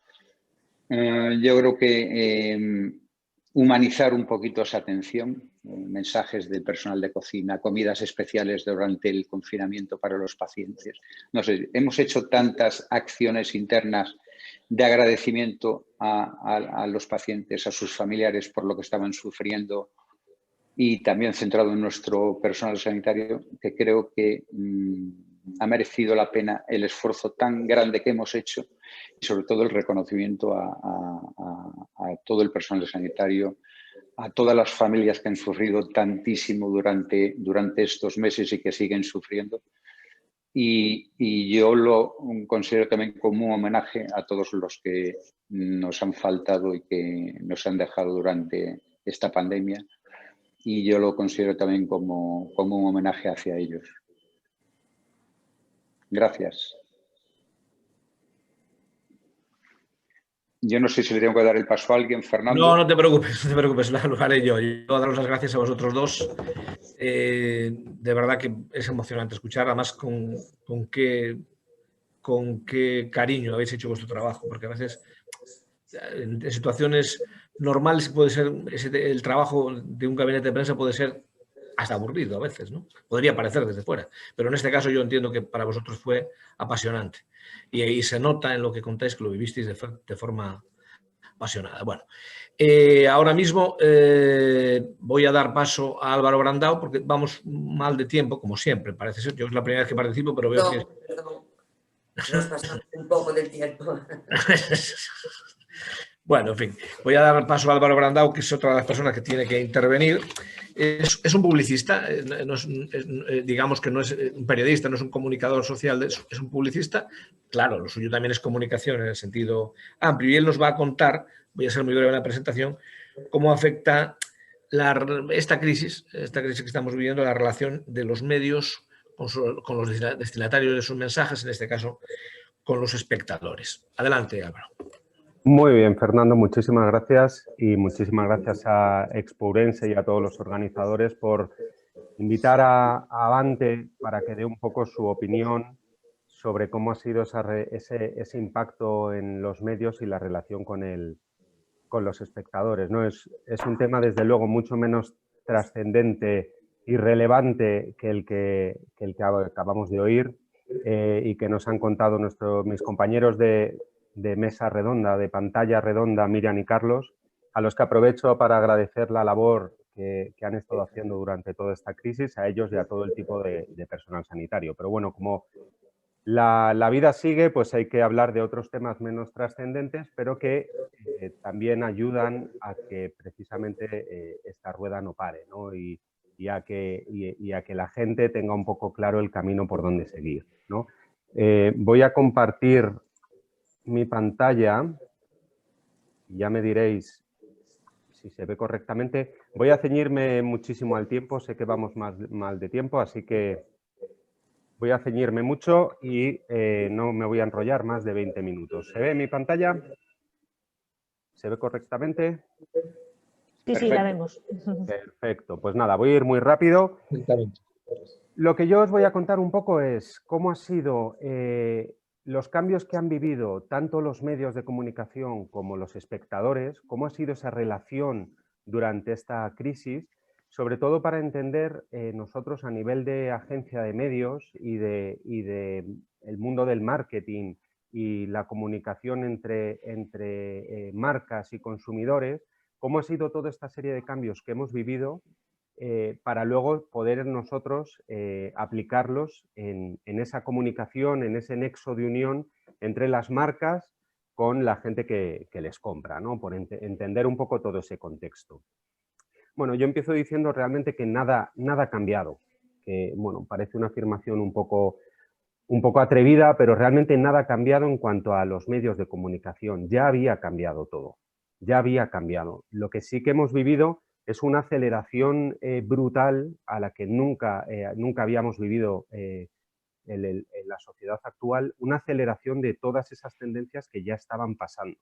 Yo creo que humanizar un poquito esa atención, mensajes del personal de cocina, comidas especiales durante el confinamiento para los pacientes. No sé, hemos hecho tantas acciones internas de agradecimiento a los pacientes, a sus familiares por lo que estaban sufriendo y también centrado en nuestro personal sanitario, que creo que ha merecido la pena el esfuerzo tan grande que hemos hecho y sobre todo el reconocimiento a todo el personal sanitario, a todas las familias que han sufrido tantísimo durante estos meses y que siguen sufriendo. Y yo lo considero también como un homenaje a todos los que nos han faltado y que nos han dejado durante esta pandemia. Y yo lo considero también como un homenaje hacia ellos. Gracias. Yo no sé si le tengo que dar el paso a alguien, Fernando. No, no te preocupes, lo haré yo. Yo voy a daros las gracias a vosotros dos. De verdad que es emocionante escuchar, además con qué cariño habéis hecho vuestro trabajo, porque a veces en situaciones normales puede ser el trabajo de un gabinete de prensa puede ser hasta aburrido a veces, ¿no? Podría parecer desde fuera, pero en este caso yo entiendo que para vosotros fue apasionante y ahí se nota en lo que contáis que lo vivisteis de forma apasionada. Bueno, ahora mismo voy a dar paso a Álvaro Brandao porque vamos mal de tiempo, como siempre, parece ser. Yo es la primera vez que participo, pero veo que... Perdón. Nos pasamos un poco del tiempo. Bueno, en fin, voy a dar paso a Álvaro Brandao, que es otra de las personas que tiene que intervenir. Es un publicista, digamos que no es un periodista, no es un comunicador social, es un publicista. Claro, lo suyo también es comunicación en el sentido amplio. Y él nos va a contar, voy a ser muy breve en la presentación, cómo afecta esta crisis que estamos viviendo, la relación de los medios con los destinatarios de sus mensajes, en este caso con los espectadores. Adelante, Álvaro. Muy bien, Fernando, muchísimas gracias y muchísimas gracias a Expourense y a todos los organizadores por invitar a Avante para que dé un poco su opinión sobre cómo ha sido ese impacto en los medios y la relación con los espectadores, ¿no? Es un tema, desde luego, mucho menos trascendente y relevante que el que acabamos de oír y que nos han contado mis compañeros de mesa redonda, de pantalla redonda, Miriam y Carlos, a los que aprovecho para agradecer la labor que han estado haciendo durante toda esta crisis, a ellos y a todo el tipo de personal sanitario. Pero bueno, como la vida sigue, pues hay que hablar de otros temas menos trascendentes, pero que también ayudan a que precisamente esta rueda no pare, ¿no? Y a que la gente tenga un poco claro el camino por donde seguir, ¿no? Voy a compartir mi pantalla, ya me diréis si se ve correctamente. Voy a ceñirme muchísimo al tiempo, sé que vamos mal de tiempo, así que voy a ceñirme mucho y no me voy a enrollar más de 20 minutos. ¿Se ve mi pantalla? ¿Se ve correctamente? Sí, la vemos. Perfecto, pues nada, voy a ir muy rápido. Lo que yo os voy a contar un poco es cómo ha sido los cambios que han vivido tanto los medios de comunicación como los espectadores, cómo ha sido esa relación durante esta crisis, sobre todo para entender nosotros a nivel de agencia de medios y de el mundo del marketing y la comunicación entre marcas y consumidores, cómo ha sido toda esta serie de cambios que hemos vivido para luego poder nosotros aplicarlos en esa comunicación, en ese nexo de unión entre las marcas con la gente que les compra, ¿no? Por entender un poco todo ese contexto. Bueno, yo empiezo diciendo realmente que nada ha cambiado, que bueno, parece una afirmación un poco atrevida, pero realmente nada ha cambiado en cuanto a los medios de comunicación. Ya había cambiado todo, ya había cambiado. Lo que sí que hemos vivido es una aceleración brutal a la que nunca habíamos vivido en la sociedad actual, una aceleración de todas esas tendencias que ya estaban pasando.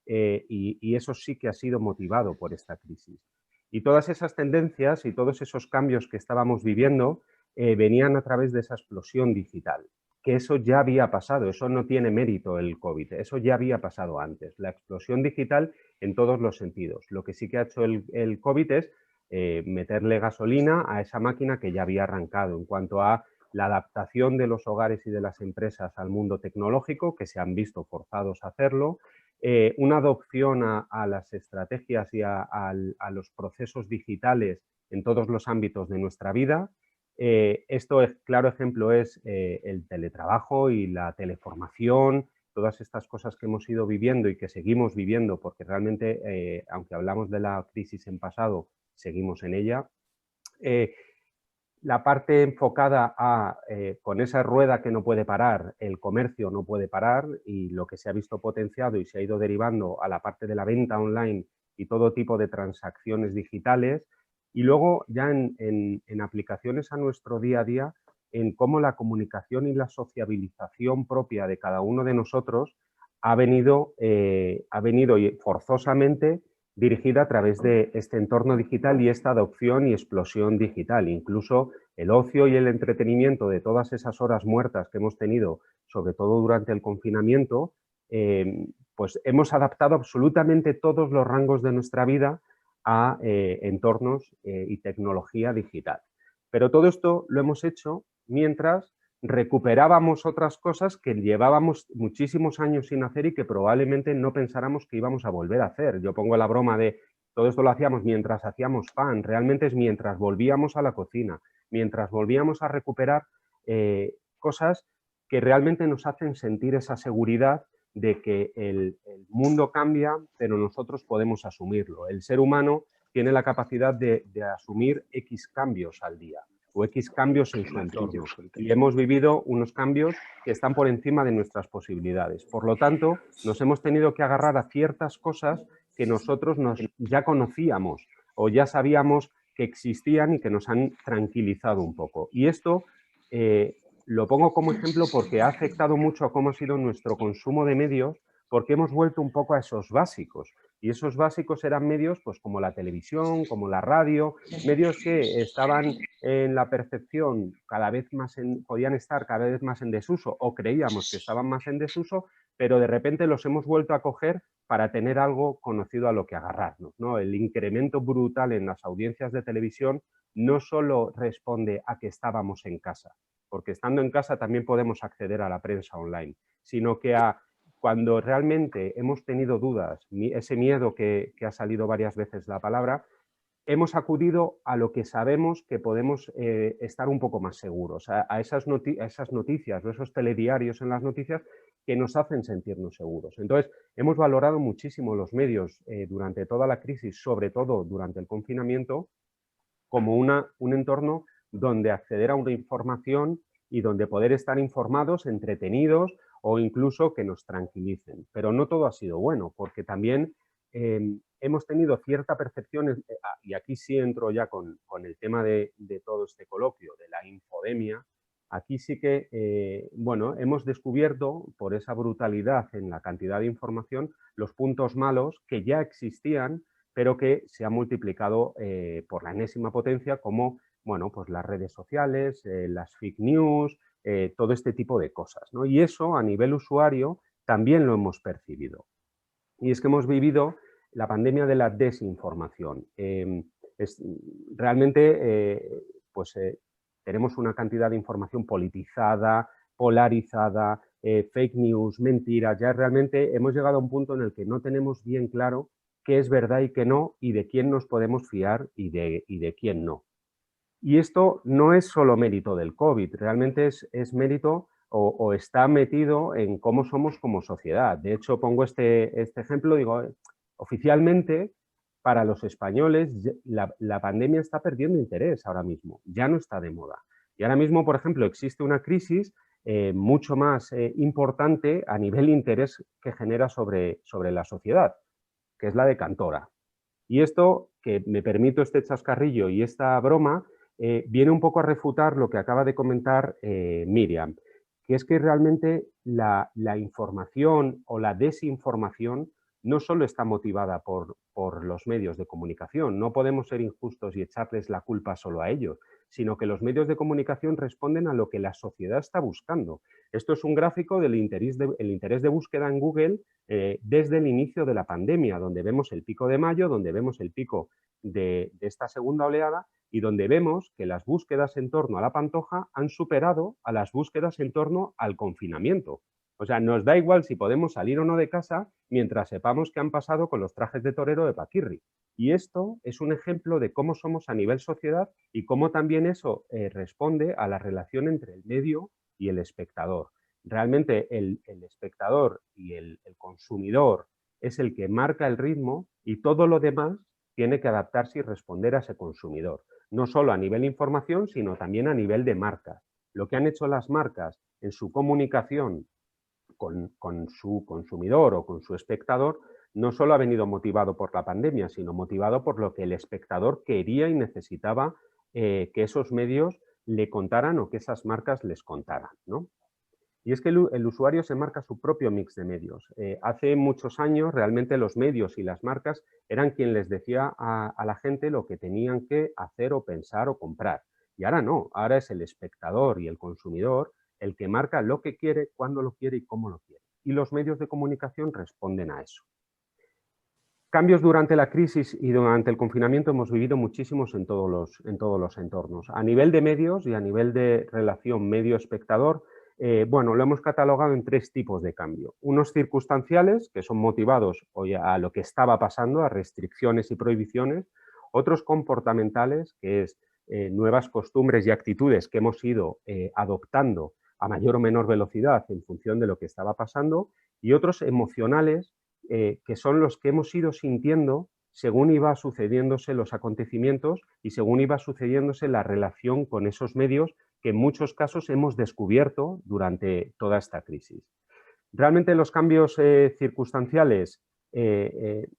Y eso sí que ha sido motivado por esta crisis. Y todas esas tendencias y todos esos cambios que estábamos viviendo venían a través de esa explosión digital, que eso ya había pasado, eso no tiene mérito el COVID, eso ya había pasado antes, la explosión digital en todos los sentidos. Lo que sí que ha hecho el COVID es meterle gasolina a esa máquina que ya había arrancado en cuanto a la adaptación de los hogares y de las empresas al mundo tecnológico, que se han visto forzados a hacerlo, una adopción a las estrategias y a los procesos digitales en todos los ámbitos de nuestra vida. Claro ejemplo es el teletrabajo y la teleformación todas estas cosas que hemos ido viviendo y que seguimos viviendo, porque realmente, aunque hablamos de la crisis en pasado, seguimos en ella. La parte enfocada a, con esa rueda que no puede parar, el comercio no puede parar, y lo que se ha visto potenciado y se ha ido derivando a la parte de la venta online y todo tipo de transacciones digitales, y luego ya en aplicaciones a nuestro día a día, en cómo la comunicación y la sociabilización propia de cada uno de nosotros ha venido forzosamente dirigida a través de este entorno digital y esta adopción y explosión digital. Incluso el ocio y el entretenimiento de todas esas horas muertas que hemos tenido, sobre todo durante el confinamiento, pues hemos adaptado absolutamente todos los rangos de nuestra vida a entornos y tecnología digital. Pero todo esto lo hemos hecho mientras recuperábamos otras cosas que llevábamos muchísimos años sin hacer y que probablemente no pensáramos que íbamos a volver a hacer. Yo pongo la broma de todo esto lo hacíamos mientras hacíamos pan, realmente es mientras volvíamos a la cocina, mientras volvíamos a recuperar cosas que realmente nos hacen sentir esa seguridad de que el mundo cambia, pero nosotros podemos asumirlo. El ser humano tiene la capacidad de asumir X cambios al día o X cambios en su entorno. Y hemos vivido unos cambios que están por encima de nuestras posibilidades. Por lo tanto, nos hemos tenido que agarrar a ciertas cosas que nosotros ya conocíamos o ya sabíamos que existían y que nos han tranquilizado un poco. Y esto lo pongo como ejemplo porque ha afectado mucho a cómo ha sido nuestro consumo de medios, porque hemos vuelto un poco a esos básicos. Y esos básicos eran medios pues, como la televisión, como la radio, medios que estaban en la percepción cada vez más podían estar cada vez más en desuso o creíamos que estaban más en desuso, pero de repente los hemos vuelto a coger para tener algo conocido a lo que agarrarnos, ¿no? El incremento brutal en las audiencias de televisión no solo responde a que estábamos en casa, porque estando en casa también podemos acceder a la prensa online, sino que cuando realmente hemos tenido dudas, ese miedo que ha salido varias veces la palabra, hemos acudido a lo que sabemos que podemos estar un poco más seguros, a esas noticias o esos telediarios en las noticias que nos hacen sentirnos seguros. Entonces, hemos valorado muchísimo los medios durante toda la crisis, sobre todo durante el confinamiento, como un entorno donde acceder a una información y donde poder estar informados, entretenidos o incluso que nos tranquilicen. Pero no todo ha sido bueno, porque también hemos tenido cierta percepción, y aquí sí entro ya con el tema de todo este coloquio, de la infodemia. Aquí sí que, bueno, hemos descubierto por esa brutalidad en la cantidad de información los puntos malos que ya existían, pero que se han multiplicado por la enésima potencia, como, bueno, pues las redes sociales, las fake news, todo este tipo de cosas, ¿no? Y eso a nivel usuario también lo hemos percibido. Y es que hemos vivido la pandemia de la desinformación. Realmente, pues tenemos una cantidad de información politizada, polarizada, fake news, mentiras. Ya realmente hemos llegado a un punto en el que no tenemos bien claro qué es verdad y qué no, y de quién nos podemos fiar y de quién no. Y esto no es solo mérito del COVID, realmente es mérito o está metido en cómo somos como sociedad. De hecho, pongo este ejemplo, digo, oficialmente para los españoles la pandemia está perdiendo interés ahora mismo, ya no está de moda. Y ahora mismo, por ejemplo, existe una crisis mucho más importante a nivel interés que genera sobre la sociedad, que es la de Cantora. Y esto, que me permito este chascarrillo y esta broma, viene un poco a refutar lo que acaba de comentar Miriam, que es que realmente la información o la desinformación no solo está motivada por los medios de comunicación, no podemos ser injustos y echarles la culpa solo a ellos, sino que los medios de comunicación responden a lo que la sociedad está buscando. Esto es un gráfico del interés de búsqueda en Google desde el inicio de la pandemia, donde vemos el pico de mayo, donde vemos el pico de esta segunda oleada y donde vemos que las búsquedas en torno a la Pantoja han superado a las búsquedas en torno al confinamiento. O sea, nos da igual si podemos salir o no de casa mientras sepamos qué han pasado con los trajes de torero de Paquirri. Y esto es un ejemplo de cómo somos a nivel sociedad y cómo también eso responde a la relación entre el medio y el espectador. Realmente el espectador y el consumidor es el que marca el ritmo y todo lo demás tiene que adaptarse y responder a ese consumidor. No solo a nivel de información, sino también a nivel de marcas. Lo que han hecho las marcas en su comunicación con su consumidor o con su espectador no solo ha venido motivado por la pandemia, sino motivado por lo que el espectador quería y necesitaba que esos medios le contaran o que esas marcas les contaran, ¿no? Y es que el usuario se marca su propio mix de medios. Hace muchos años realmente los medios y las marcas eran quien les decía a la gente lo que tenían que hacer o pensar o comprar. Y ahora no, ahora es el espectador y el consumidor el que marca lo que quiere, cuándo lo quiere y cómo lo quiere. Y los medios de comunicación responden a eso. Cambios durante la crisis y durante el confinamiento hemos vivido muchísimos en todos los entornos. A nivel de medios y a nivel de relación medio-espectador, bueno, lo hemos catalogado en 3 tipos de cambio. Unos circunstanciales, que son motivados a lo que estaba pasando, a restricciones y prohibiciones. Otros comportamentales, que es nuevas costumbres y actitudes que hemos ido adoptando a mayor o menor velocidad en función de lo que estaba pasando. Y otros emocionales, que son los que hemos ido sintiendo según iba sucediéndose los acontecimientos y según iba sucediéndose la relación con esos medios que en muchos casos hemos descubierto durante toda esta crisis. Realmente los cambios circunstanciales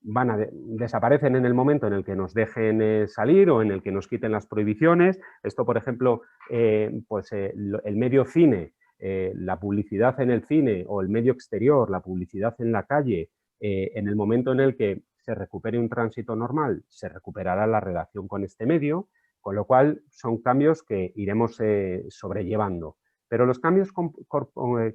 desaparecen en el momento en el que nos dejen salir o en el que nos quiten las prohibiciones. Esto, por ejemplo, el medio cine, la publicidad en el cine o el medio exterior, la publicidad en la calle, en el momento en el que se recupere un tránsito normal, se recuperará la relación con este medio, con lo cual son cambios que iremos sobrellevando. Pero los cambios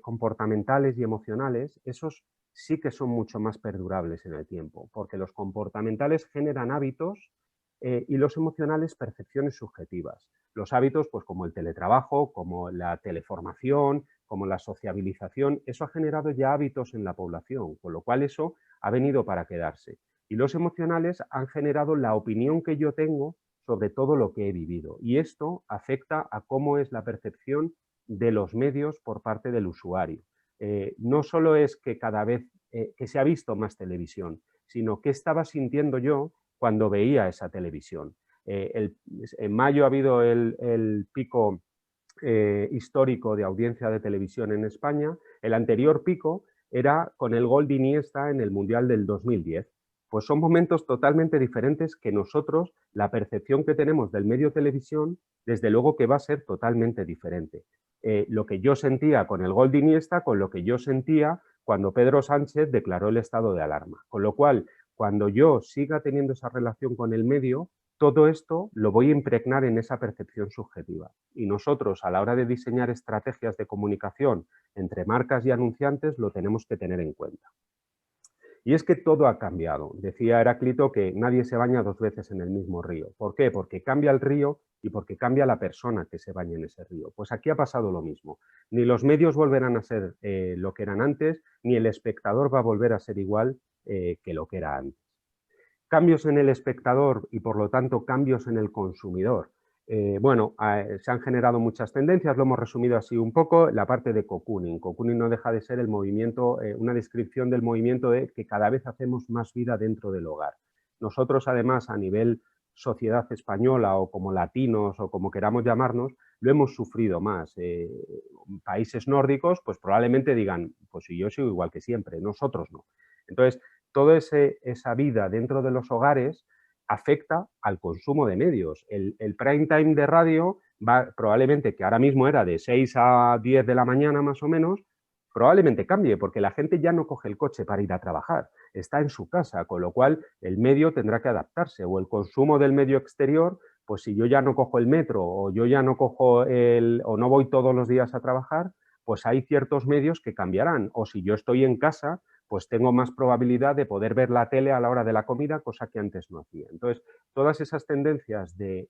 comportamentales y emocionales, esos sí que son mucho más perdurables en el tiempo, porque los comportamentales generan hábitos y los emocionales percepciones subjetivas. Los hábitos, pues como el teletrabajo, como la teleformación, como la sociabilización, eso ha generado ya hábitos en la población, con lo cual eso ha venido para quedarse. Y los emocionales han generado la opinión que yo tengo sobre todo lo que he vivido. Y esto afecta a cómo es la percepción de los medios por parte del usuario. No solo es que cada vez que se ha visto más televisión, sino qué estaba sintiendo yo cuando veía esa televisión. En mayo ha habido el pico histórico de audiencia de televisión en España. El anterior pico era con el gol de Iniesta en el Mundial del 2010. Pues son momentos totalmente diferentes que nosotros, la percepción que tenemos del medio televisión, desde luego que va a ser totalmente diferente. Lo que yo sentía con el gol de Iniesta, con lo que yo sentía cuando Pedro Sánchez declaró el estado de alarma. Con lo cual, cuando yo siga teniendo esa relación con el medio, todo esto lo voy a impregnar en esa percepción subjetiva. Y nosotros, a la hora de diseñar estrategias de comunicación entre marcas y anunciantes, lo tenemos que tener en cuenta. Y es que todo ha cambiado. Decía Heráclito que nadie se baña 2 veces en el mismo río. ¿Por qué? Porque cambia el río y porque cambia la persona que se baña en ese río. Pues aquí ha pasado lo mismo. Ni los medios volverán a ser lo que eran antes, ni el espectador va a volver a ser igual que lo que era antes. Cambios en el espectador y, por lo tanto, cambios en el consumidor. Se han generado muchas tendencias, lo hemos resumido así un poco, la parte de cocooning. Cocooning no deja de ser el movimiento, una descripción del movimiento de que cada vez hacemos más vida dentro del hogar. Nosotros, además, a nivel sociedad española o como latinos o como queramos llamarnos, lo hemos sufrido más. Países nórdicos, pues probablemente digan, pues si yo sigo igual que siempre, nosotros no. Entonces, toda esa vida dentro de los hogares afecta al consumo de medios. El prime time de radio va probablemente, que ahora mismo era de 6 a 10 de la mañana más o menos, probablemente cambie porque la gente ya no coge el coche para ir a trabajar, está en su casa, con lo cual el medio tendrá que adaptarse, o el consumo del medio exterior, pues si yo ya no cojo el metro o yo ya no cojo o no voy todos los días a trabajar, pues hay ciertos medios que cambiarán, o si yo estoy en casa, pues tengo más probabilidad de poder ver la tele a la hora de la comida, cosa que antes no hacía. Entonces, todas esas tendencias de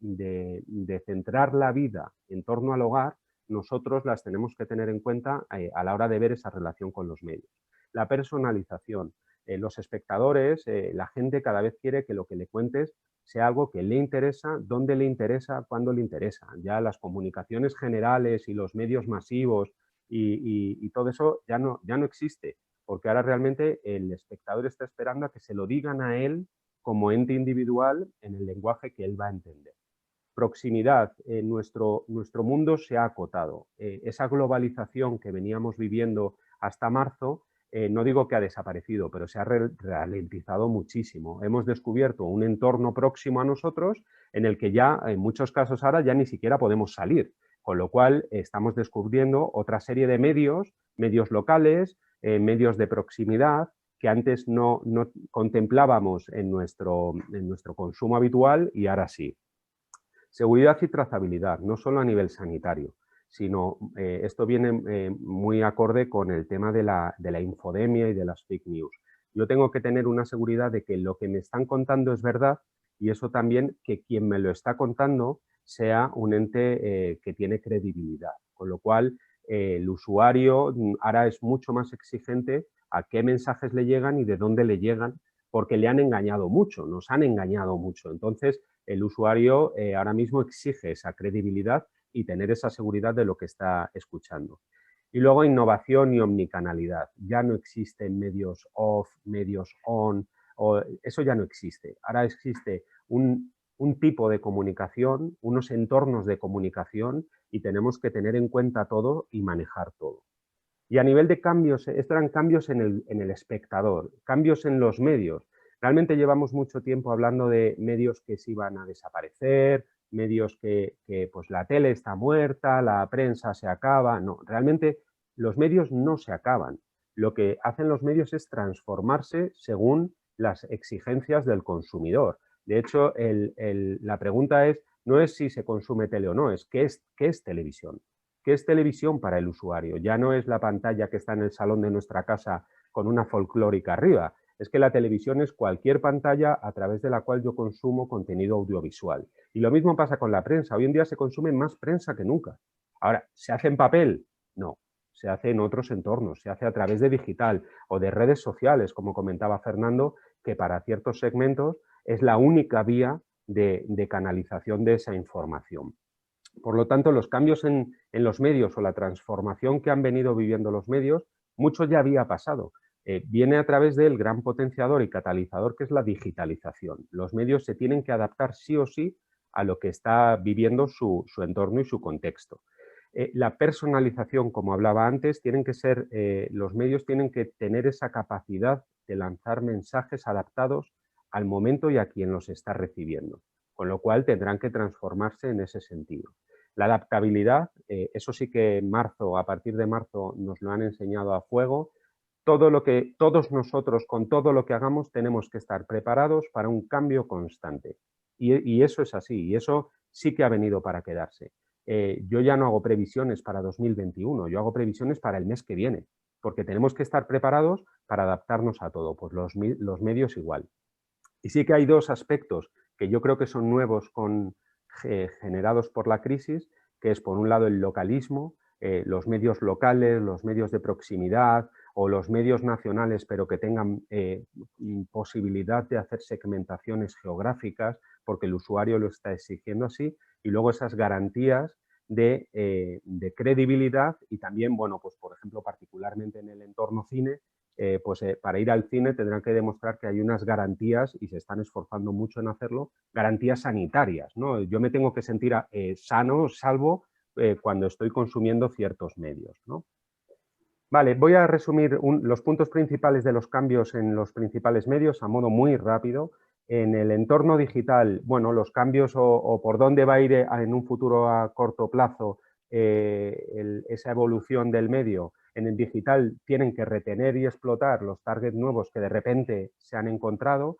centrar la vida en torno al hogar, nosotros las tenemos que tener en cuenta a la hora de ver esa relación con los medios. La personalización. Los espectadores, la gente cada vez quiere que lo que le cuentes sea algo que le interesa, dónde le interesa, cuándo le interesa. Ya las comunicaciones generales y los medios masivos y todo eso ya no existe, porque ahora realmente el espectador está esperando a que se lo digan a él como ente individual en el lenguaje que él va a entender. Proximidad, nuestro mundo se ha acotado. Esa globalización que veníamos viviendo hasta marzo, no digo que ha desaparecido, pero se ha ralentizado muchísimo. Hemos descubierto un entorno próximo a nosotros en el que ya, en muchos casos ahora, ya ni siquiera podemos salir, con lo cual estamos descubriendo otra serie de medios locales, medios de proximidad, que antes no contemplábamos en nuestro consumo habitual y ahora sí. Seguridad y trazabilidad, no solo a nivel sanitario, sino esto viene muy acorde con el tema de la infodemia y de las fake news. Yo tengo que tener una seguridad de que lo que me están contando es verdad y eso también que quien me lo está contando sea un ente que tiene credibilidad, con lo cual el usuario ahora es mucho más exigente a qué mensajes le llegan y de dónde le llegan, porque le han engañado mucho, nos han engañado mucho. Entonces, el usuario ahora mismo exige esa credibilidad y tener esa seguridad de lo que está escuchando. Y luego innovación y omnicanalidad. Ya no existen medios off, medios on, eso ya no existe. Ahora existe un tipo de comunicación, unos entornos de comunicación y tenemos que tener en cuenta todo y manejar todo. Y a nivel de cambios, estos eran cambios en el espectador, cambios en los medios. Realmente llevamos mucho tiempo hablando de medios que se iban a desaparecer, medios que pues la tele está muerta, la prensa se acaba. No, realmente los medios no se acaban. Lo que hacen los medios es transformarse según las exigencias del consumidor. De hecho, la pregunta no es si se consume tele o no, es ¿qué es televisión? ¿Qué es televisión para el usuario? Ya no es la pantalla que está en el salón de nuestra casa con una folclórica arriba. Es que la televisión es cualquier pantalla a través de la cual yo consumo contenido audiovisual. Y lo mismo pasa con la prensa. Hoy en día se consume más prensa que nunca. Ahora, ¿se hace en papel? No. Se hace en otros entornos. Se hace a través de digital o de redes sociales, como comentaba Fernando, que para ciertos segmentos es la única vía de canalización de esa información. Por lo tanto, los cambios en los medios o la transformación que han venido viviendo los medios, mucho ya había pasado. Viene a través del gran potenciador y catalizador que es la digitalización. Los medios se tienen que adaptar sí o sí a lo que está viviendo su entorno y su contexto. La personalización, como hablaba antes, los medios tienen que tener esa capacidad de lanzar mensajes adaptados al momento y a quien los está recibiendo, con lo cual tendrán que transformarse en ese sentido. La adaptabilidad, eso sí que a partir de marzo nos lo han enseñado a fuego. Todos nosotros, con todo lo que hagamos, tenemos que estar preparados para un cambio constante. Y eso es así, y eso sí que ha venido para quedarse. Yo ya no hago previsiones para 2021, yo hago previsiones para el mes que viene, porque tenemos que estar preparados para adaptarnos a todo, pues los medios igual. Y sí que hay dos aspectos que yo creo que son nuevos generados por la crisis, que es por un lado el localismo, los medios locales, los medios de proximidad o los medios nacionales, pero que tengan posibilidad de hacer segmentaciones geográficas, porque el usuario lo está exigiendo así, y luego esas garantías de credibilidad y también, bueno, pues por ejemplo, particularmente en el entorno cine, para ir al cine tendrán que demostrar que hay unas garantías, y se están esforzando mucho en hacerlo, garantías sanitarias, ¿no? Yo me tengo que sentir sano, salvo cuando estoy consumiendo ciertos medios, ¿no? Vale, voy a resumir los puntos principales de los cambios en los principales medios a modo muy rápido. En el entorno digital, bueno, los cambios o por dónde va a ir en un futuro a corto plazo esa evolución del medio. En el digital tienen que retener y explotar los targets nuevos que de repente se han encontrado.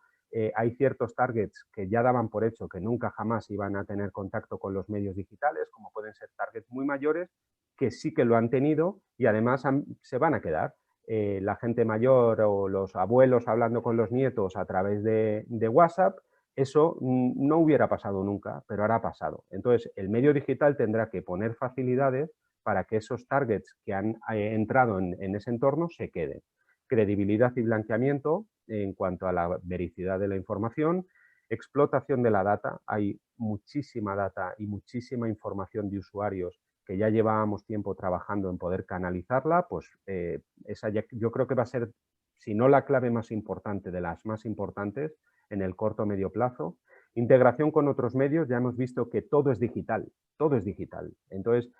Hay ciertos targets que ya daban por hecho que nunca jamás iban a tener contacto con los medios digitales, como pueden ser targets muy mayores, que sí que lo han tenido y además se van a quedar. La gente mayor o los abuelos hablando con los nietos a través de WhatsApp, eso no hubiera pasado nunca, pero ahora ha pasado. Entonces, el medio digital tendrá que poner facilidades para que esos targets que han entrado en ese entorno se queden. Credibilidad y blanqueamiento en cuanto a la vericidad de la información. Explotación de la data. Hay muchísima data y muchísima información de usuarios que ya llevábamos tiempo trabajando en poder canalizarla, pues yo creo que va a ser, si no la clave más importante, de las más importantes en el corto o medio plazo. Integración con otros medios, ya hemos visto que todo es digital, todo es digital. Entonces,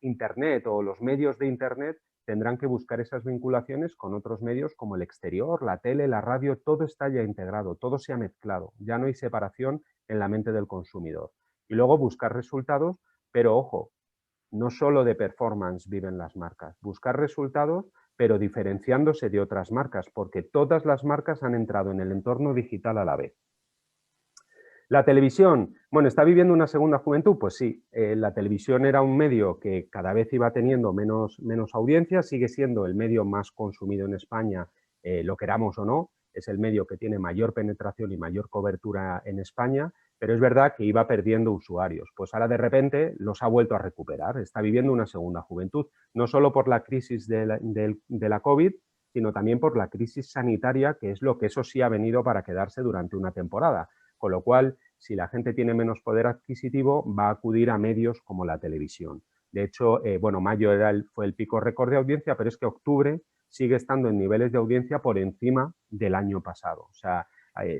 Internet o los medios de Internet tendrán que buscar esas vinculaciones con otros medios como el exterior, la tele, la radio, todo está ya integrado, todo se ha mezclado, ya no hay separación en la mente del consumidor. Y luego buscar resultados, pero ojo, no solo de performance viven las marcas, buscar resultados, pero diferenciándose de otras marcas, porque todas las marcas han entrado en el entorno digital a la vez. La televisión, bueno, ¿está viviendo una segunda juventud? Pues sí, la televisión era un medio que cada vez iba teniendo menos audiencia, sigue siendo el medio más consumido en España, lo queramos o no, es el medio que tiene mayor penetración y mayor cobertura en España, pero es verdad que iba perdiendo usuarios. Pues ahora de repente los ha vuelto a recuperar, está viviendo una segunda juventud, no solo por la crisis de la COVID, sino también por la crisis sanitaria, que es lo que eso sí ha venido para quedarse durante una temporada. Con lo cual, si la gente tiene menos poder adquisitivo, va a acudir a medios como la televisión. De hecho, bueno, mayo fue el pico récord de audiencia, pero es que octubre sigue estando en niveles de audiencia por encima del año pasado. O sea,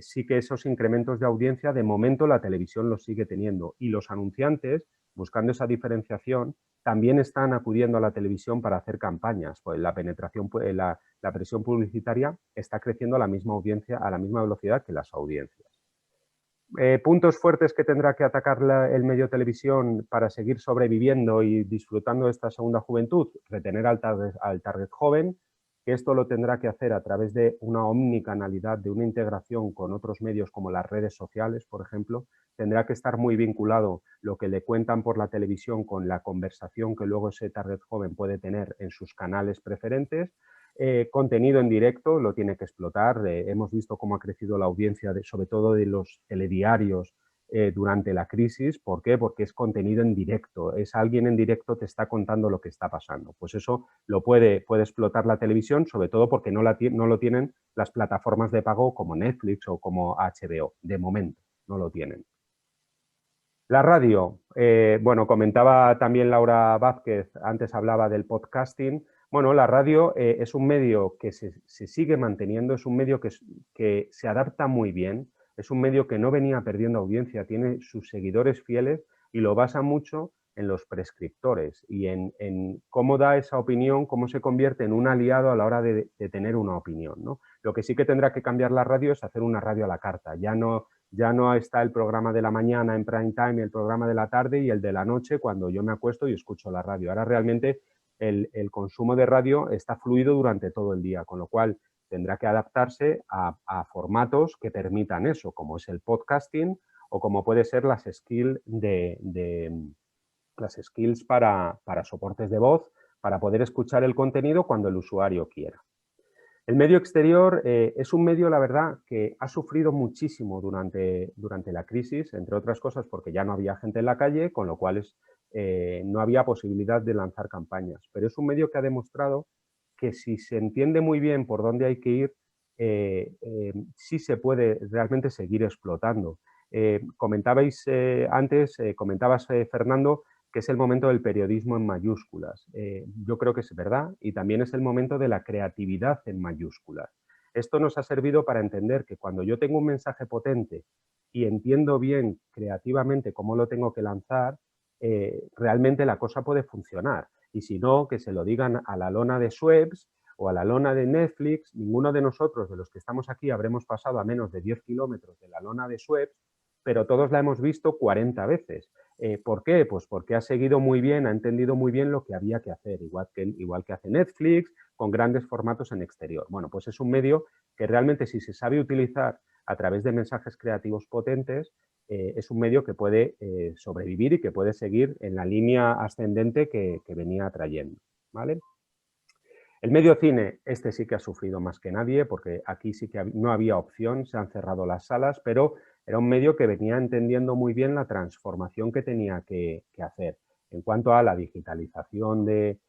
sí que esos incrementos de audiencia, de momento la televisión los sigue teniendo. Y los anunciantes, buscando esa diferenciación, también están acudiendo a la televisión para hacer campañas. Pues la penetración, la presión publicitaria está creciendo a la misma audiencia, a la misma velocidad que las audiencias. Puntos fuertes que tendrá que atacar el medio televisión para seguir sobreviviendo y disfrutando de esta segunda juventud, retener al target joven, que esto lo tendrá que hacer a través de una omnicanalidad, de una integración con otros medios como las redes sociales, por ejemplo. Tendrá que estar muy vinculado lo que le cuentan por la televisión con la conversación que luego ese target joven puede tener en sus canales preferentes. Contenido en directo lo tiene que explotar. Hemos visto cómo ha crecido la audiencia, sobre todo de los telediarios durante la crisis. ¿Por qué? Porque es contenido en directo. Es alguien en directo te está contando lo que está pasando. Pues eso lo puede explotar la televisión, sobre todo porque no lo tienen las plataformas de pago como Netflix o como HBO. De momento, no lo tienen. La radio. Bueno, comentaba también Laura Vázquez, antes hablaba del podcasting. Bueno, la radio es un medio que se sigue manteniendo, es un medio que se adapta muy bien, es un medio que no venía perdiendo audiencia, tiene sus seguidores fieles y lo basa mucho en los prescriptores y en cómo da esa opinión, cómo se convierte en un aliado a la hora de tener una opinión, ¿no? Lo que sí que tendrá que cambiar la radio es hacer una radio a la carta. Ya no está el programa de la mañana en prime time, el programa de la tarde y el de la noche cuando yo me acuesto y escucho la radio. Ahora realmente el consumo de radio está fluido durante todo el día, con lo cual tendrá que adaptarse a formatos que permitan eso, como es el podcasting o como puede ser las skills para soportes de voz, para poder escuchar el contenido cuando el usuario quiera. El medio exterior es un medio, la verdad, que ha sufrido muchísimo durante la crisis, entre otras cosas porque ya no había gente en la calle, con lo cual no había posibilidad de lanzar campañas. Pero es un medio que ha demostrado que si se entiende muy bien por dónde hay que ir, sí se puede realmente seguir explotando. Comentabais antes, comentabas, Fernando, que es el momento del periodismo en mayúsculas. Yo creo que es verdad y también es el momento de la creatividad en mayúsculas. Esto nos ha servido para entender que cuando yo tengo un mensaje potente y entiendo bien creativamente cómo lo tengo que lanzar, realmente la cosa puede funcionar. Y si no, que se lo digan a la lona de Schweppes o a la lona de Netflix. Ninguno de nosotros, de los que estamos aquí, habremos pasado a menos de 10 kilómetros de la lona de Schweppes, pero todos la hemos visto 40 veces. ¿Por qué? Pues porque ha seguido muy bien, ha entendido muy bien lo que había que hacer, igual que hace Netflix, con grandes formatos en exterior. Bueno, pues es un medio que realmente, si se sabe utilizar a través de mensajes creativos potentes, es un medio que puede sobrevivir y que puede seguir en la línea ascendente que venía trayendo, ¿vale? El medio cine, este sí que ha sufrido más que nadie, porque aquí sí que no había opción, se han cerrado las salas, pero era un medio que venía entendiendo muy bien la transformación que tenía que hacer en cuanto a la digitalización del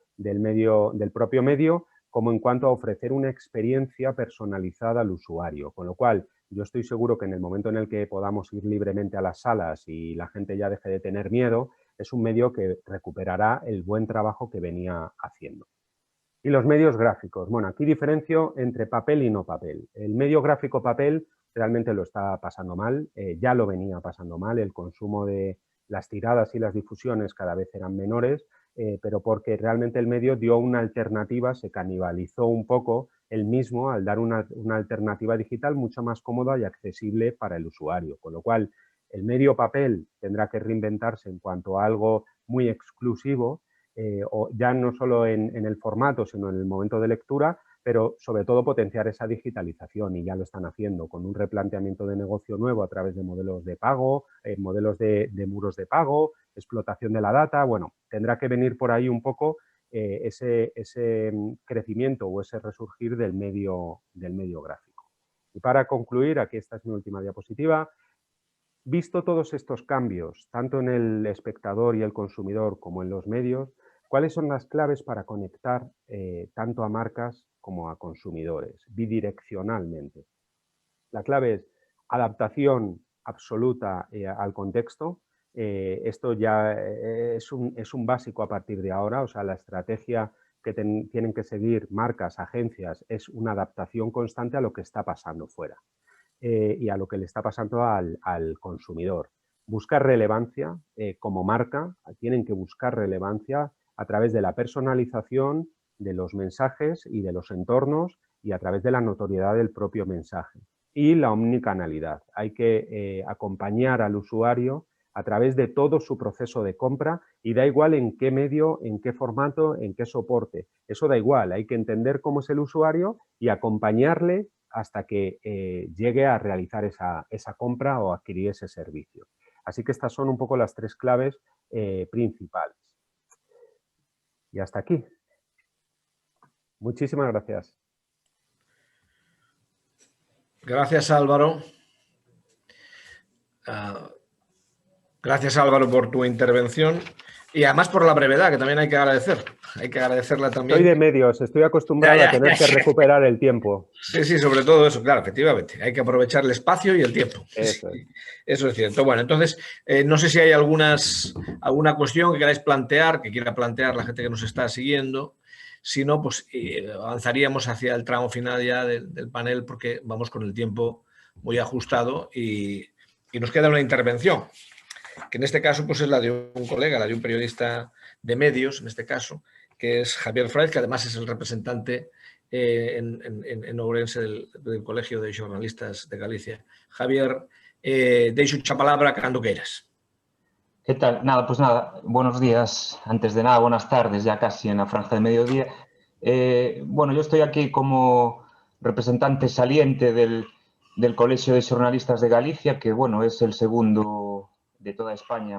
propio medio, como en cuanto a ofrecer una experiencia personalizada al usuario. Con lo cual, yo estoy seguro que en el momento en el que podamos ir libremente a las salas y la gente ya deje de tener miedo, es un medio que recuperará el buen trabajo que venía haciendo. Y los medios gráficos. Bueno, aquí diferencio entre papel y no papel. El medio gráfico papel realmente lo está pasando mal, ya lo venía pasando mal, el consumo de las tiradas y las difusiones cada vez eran menores, pero porque realmente el medio dio una alternativa, se canibalizó un poco el mismo al dar una alternativa digital mucho más cómoda y accesible para el usuario, con lo cual el medio papel tendrá que reinventarse en cuanto a algo muy exclusivo, o ya no solo en el formato, sino en el momento de lectura, pero sobre todo potenciar esa digitalización, y ya lo están haciendo con un replanteamiento de negocio nuevo a través de modelos de pago, modelos de muros de pago, explotación de la data. Bueno, tendrá que venir por ahí un poco ese crecimiento o ese resurgir del medio gráfico. Y para concluir, aquí esta es mi última diapositiva. Visto todos estos cambios, tanto en el espectador y el consumidor como en los medios, ¿cuáles son las claves para conectar tanto a marcas como a consumidores, bidireccionalmente? La clave es adaptación absoluta al contexto. Esto ya es un básico a partir de ahora, o sea, la estrategia que tienen que seguir marcas, agencias, es una adaptación constante a lo que está pasando fuera. Y a lo que le está pasando al consumidor. Buscar relevancia como marca, tienen que buscar relevancia a través de la personalización de los mensajes y de los entornos y a través de la notoriedad del propio mensaje. Y la omnicanalidad. Hay que acompañar al usuario a través de todo su proceso de compra y da igual en qué medio, en qué formato, en qué soporte. Eso da igual, hay que entender cómo es el usuario y acompañarle hasta que llegue a realizar esa compra o adquirir ese servicio. Así que estas son un poco las tres claves principales. Y hasta aquí. Muchísimas gracias. Gracias, Álvaro. Gracias, Álvaro, por tu intervención y además por la brevedad, que también hay que agradecer. Hay que agradecerla también. Estoy de medios, estoy acostumbrado a tener que recuperar el tiempo. Sí, sí, sobre todo eso, claro, efectivamente. Hay que aprovechar el espacio y el tiempo. Eso es. Eso es cierto. Bueno, entonces, no sé si hay alguna cuestión que queráis plantear, que quiera plantear la gente que nos está siguiendo. Si no, pues avanzaríamos hacia el tramo final ya del panel, porque vamos con el tiempo muy ajustado y nos queda una intervención, que en este caso pues es la de un colega, la de un periodista de medios, en este caso, que es Javier Fraiz, que además es el representante en Ourense del Colegio de Xornalistas de Galicia. Javier, deixo a palabra cando queiras. ¿Qué tal? Nada, pues nada, buenos días. Antes de nada, buenas tardes, ya casi en la franja de mediodía. Bueno, yo estoy aquí como representante saliente del Colegio de Xornalistas de Galicia, que bueno, es el segundo de toda España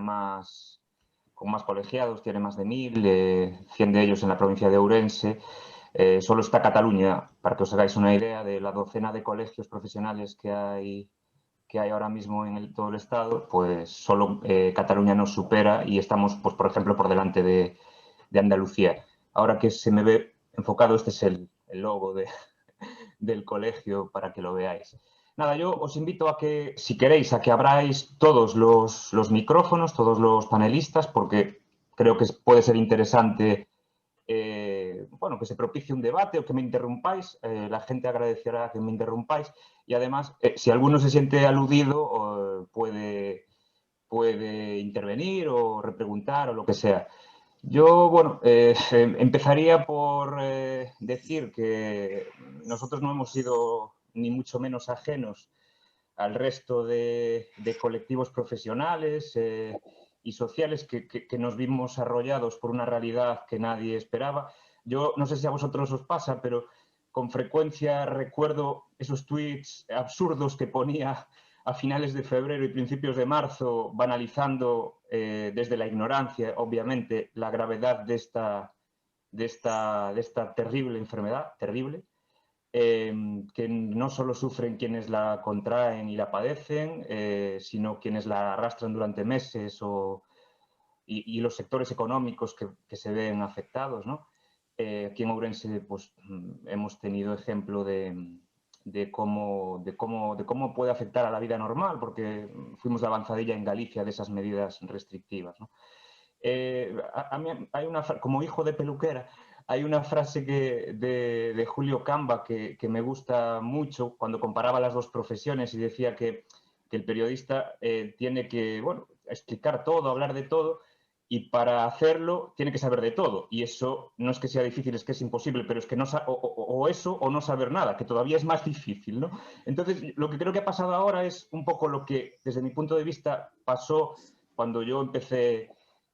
con más colegiados, tiene más de 1000, 100 de ellos en la provincia de Ourense. Solo está Cataluña, para que os hagáis una idea de la docena de colegios profesionales que hay ahora mismo en todo el estado, pues solo Cataluña nos supera y estamos, pues, por ejemplo, por delante de Andalucía. Ahora que se me ve enfocado, este es el logo del colegio para que lo veáis. Nada, yo os invito a que, si queréis, a que abráis todos los micrófonos, todos los panelistas, porque creo que puede ser interesante bueno, que se propicie un debate o que me interrumpáis. La gente agradecerá que me interrumpáis y además, si alguno se siente aludido, puede intervenir o repreguntar o lo que sea. Yo, bueno, empezaría por decir que nosotros no hemos sido ni mucho menos ajenos al resto de colectivos profesionales y sociales que nos vimos arrollados por una realidad que nadie esperaba. Yo no sé si a vosotros os pasa, pero con frecuencia recuerdo esos tweets absurdos que ponía a finales de febrero y principios de marzo, banalizando desde la ignorancia, obviamente, la gravedad de esta terrible enfermedad, terrible, que no solo sufren quienes la contraen y la padecen, sino quienes la arrastran durante meses y los sectores económicos que se ven afectados, ¿no? Aquí en Ourense pues, hemos tenido ejemplo de cómo puede afectar a la vida normal, porque fuimos de avanzadilla en Galicia de esas medidas restrictivas, ¿no? A mí hay como hijo de peluquera, hay una frase de Julio Camba que me gusta mucho cuando comparaba las dos profesiones y decía que el periodista tiene que, bueno, explicar todo, hablar de todo, y para hacerlo tiene que saber de todo. Y eso no es que sea difícil, es que es imposible, pero es que no o eso o no saber nada, que todavía es más difícil, ¿no? Entonces, lo que creo que ha pasado ahora es un poco lo que, desde mi punto de vista, pasó cuando yo empecé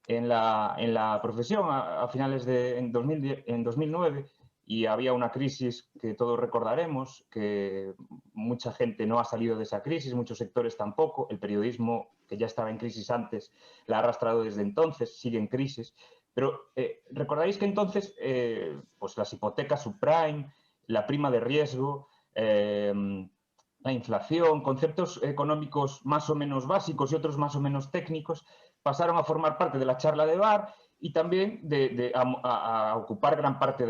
en la profesión a finales en 2009, y había una crisis que todos recordaremos, que mucha gente no ha salido de esa crisis, muchos sectores tampoco, el periodismo, que ya estaba en crisis antes, la ha arrastrado desde entonces, sigue en crisis, pero recordaréis que entonces pues las hipotecas subprime, la prima de riesgo, la inflación, conceptos económicos más o menos básicos y otros más o menos técnicos, pasaron a formar parte de la charla de bar y también a ocupar gran parte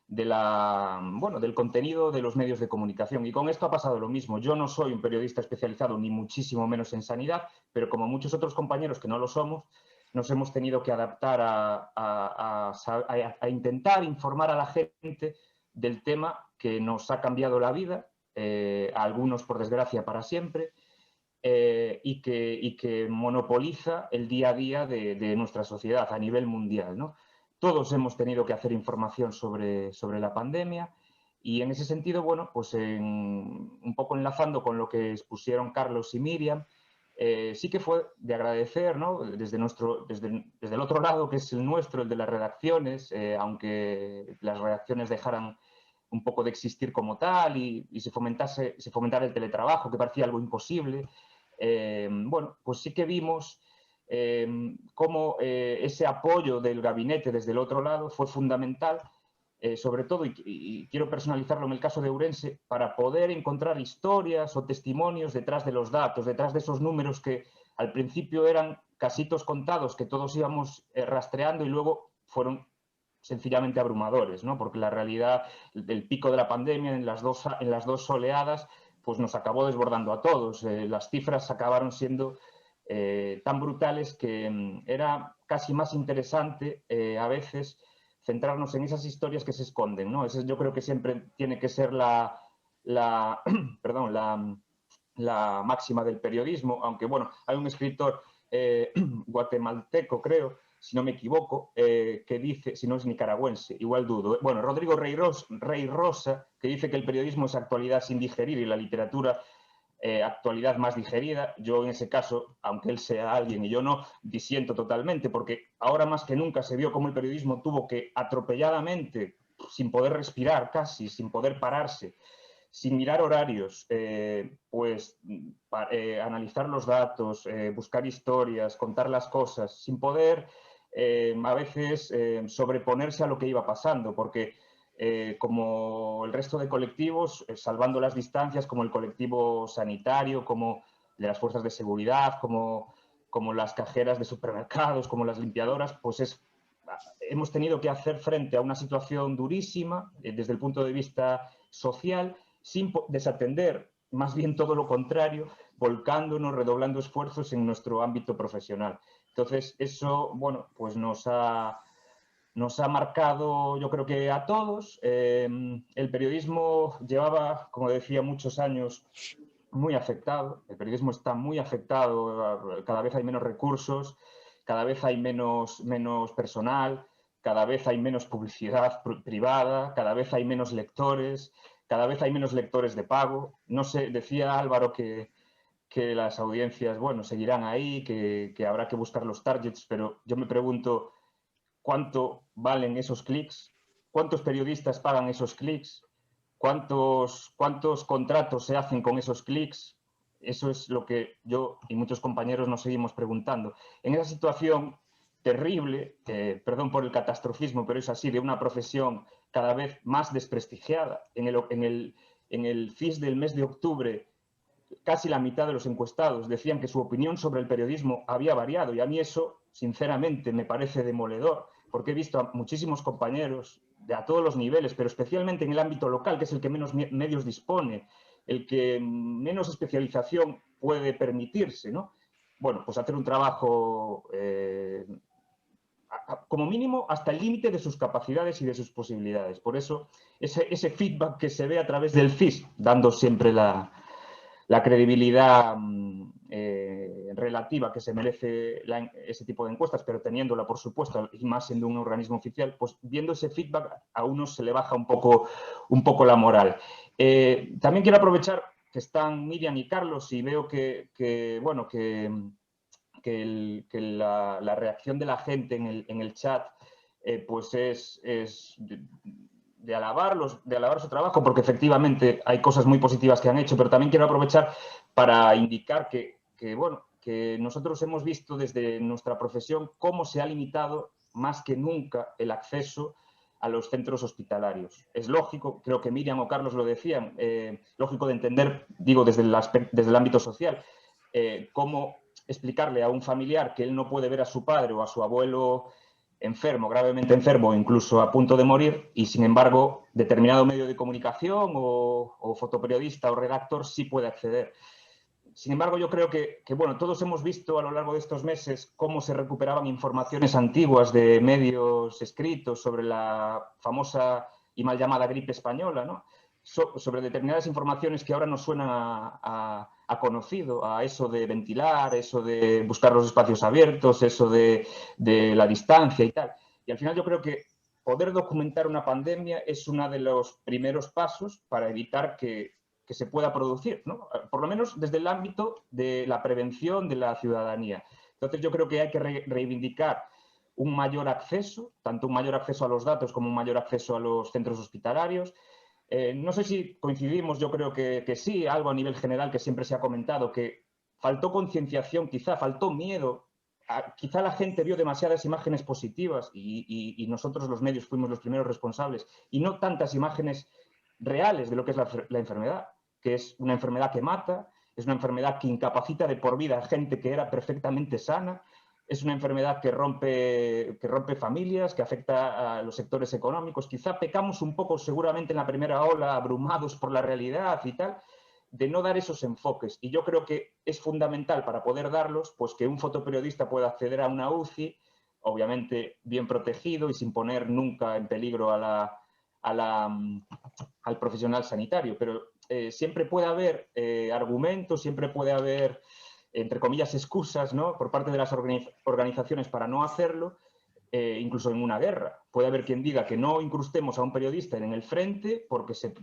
del contenido de los medios de comunicación. Y con esto ha pasado lo mismo. Yo no soy un periodista especializado, ni muchísimo menos en sanidad, pero como muchos otros compañeros que no lo somos, nos hemos tenido que adaptar a intentar informar a la gente del tema que nos ha cambiado la vida, a algunos por desgracia para siempre, y que monopoliza el día a día de nuestra sociedad a nivel mundial, ¿no? Todos hemos tenido que hacer información sobre la pandemia y en ese sentido, bueno, pues un poco enlazando con lo que expusieron Carlos y Miriam, sí que fue de agradecer, ¿no? Desde el otro lado, que es el nuestro, el de las redacciones, aunque las redacciones dejaran un poco de existir como tal y se fomentara el teletrabajo, que parecía algo imposible, bueno, pues sí que vimos cómo ese apoyo del gabinete desde el otro lado fue fundamental, sobre todo, y quiero personalizarlo en el caso de Ourense, para poder encontrar historias o testimonios detrás de los datos, detrás de esos números que al principio eran casitos contados que todos íbamos rastreando y luego fueron sencillamente abrumadores, ¿no? Porque la realidad del pico de la pandemia en las dos oleadas pues nos acabó desbordando a todos. Las cifras acabaron siendo tan brutales que era casi más interesante a veces centrarnos en esas historias que se esconden, ¿no? Ese yo creo que siempre tiene que ser perdón, la máxima del periodismo, aunque bueno, hay un escritor guatemalteco, creo, si no me equivoco, que dice, si no es nicaragüense, igual dudo, bueno, Rodrigo Rey Rosa, que dice que el periodismo es actualidad sin digerir y la literatura actualidad más digerida. Yo en ese caso, aunque él sea alguien y yo no, disiento totalmente, porque ahora más que nunca se vio cómo el periodismo tuvo que atropelladamente, sin poder respirar casi, sin poder pararse, sin mirar horarios, analizar los datos, buscar historias, contar las cosas, sin poder a veces sobreponerse a lo que iba pasando, porque como el resto de colectivos, salvando las distancias, como el colectivo sanitario, como de las fuerzas de seguridad, como las cajeras de supermercados, como las limpiadoras, pues hemos tenido que hacer frente a una situación durísima desde el punto de vista social, sin desatender, más bien todo lo contrario, volcándonos, redoblando esfuerzos en nuestro ámbito profesional. Entonces, eso, bueno, pues nos ha marcado, yo creo que a todos. El periodismo llevaba, como decía, muchos años muy afectado. El periodismo está muy afectado, cada vez hay menos recursos, cada vez hay menos personal, cada vez hay menos publicidad privada, cada vez hay menos lectores, cada vez hay menos lectores de pago. No sé, decía Álvaro que las audiencias, bueno, seguirán ahí, que habrá que buscar los targets, pero yo me pregunto cuánto valen esos clics, cuántos periodistas pagan esos clics, cuántos contratos se hacen con esos clics. Eso es lo que yo y muchos compañeros nos seguimos preguntando. En esa situación terrible, perdón por el catastrofismo, pero es así, de una profesión cada vez más desprestigiada. En el FIS del mes de octubre, casi la mitad de los encuestados decían que su opinión sobre el periodismo había variado, y a mí eso, sinceramente, me parece demoledor, porque he visto a muchísimos compañeros a todos los niveles, pero especialmente en el ámbito local, que es el que menos medios dispone, el que menos especialización puede permitirse, ¿no? Bueno, pues hacer un trabajo como mínimo hasta el límite de sus capacidades y de sus posibilidades. Por eso, ese feedback que se ve a través del FIS, dando siempre la credibilidad relativa que se merece ese tipo de encuestas, pero teniéndola, por supuesto, y más siendo un organismo oficial, pues viendo ese feedback a uno se le baja un poco la moral. También quiero aprovechar que están Miriam y Carlos y veo que la reacción de la gente en el chat pues es de alabar su trabajo, porque efectivamente hay cosas muy positivas que han hecho, pero también quiero aprovechar para indicar que nosotros hemos visto desde nuestra profesión cómo se ha limitado más que nunca el acceso a los centros hospitalarios. Es lógico, creo que Miriam o Carlos lo decían, lógico de entender, digo, desde el ámbito social, cómo explicarle a un familiar que él no puede ver a su padre o a su abuelo enfermo, gravemente enfermo, incluso a punto de morir, y sin embargo determinado medio de comunicación o fotoperiodista o redactor sí puede acceder. Sin embargo, yo creo que todos hemos visto a lo largo de estos meses cómo se recuperaban informaciones antiguas de medios escritos sobre la famosa y mal llamada gripe española, ¿no? Sobre determinadas informaciones que ahora nos suenan a conocido, a eso de ventilar, eso de buscar los espacios abiertos, eso de la distancia y tal. Y al final yo creo que poder documentar una pandemia es uno de los primeros pasos para evitar que se pueda producir, ¿no? Por lo menos desde el ámbito de la prevención de la ciudadanía. Entonces yo creo que hay que reivindicar un mayor acceso, tanto un mayor acceso a los datos como un mayor acceso a los centros hospitalarios. No sé si coincidimos, yo creo que sí, algo a nivel general que siempre se ha comentado, que faltó concienciación, quizá faltó miedo, quizá la gente vio demasiadas imágenes positivas y nosotros los medios fuimos los primeros responsables y no tantas imágenes reales de lo que es la enfermedad, que es una enfermedad que mata, es una enfermedad que incapacita de por vida a gente que era perfectamente sana, es una enfermedad que rompe familias, que afecta a los sectores económicos. Quizá pecamos un poco seguramente en la primera ola, abrumados por la realidad y tal, de no dar esos enfoques. Y yo creo que es fundamental para poder darlos, pues que un fotoperiodista pueda acceder a una UCI, obviamente bien protegido y sin poner nunca en peligro al profesional sanitario, pero siempre puede haber argumentos, siempre puede haber, entre comillas, excusas, ¿no?, por parte de las organizaciones para no hacerlo, incluso en una guerra. Puede haber quien diga que no incrustemos a un periodista en el frente porque se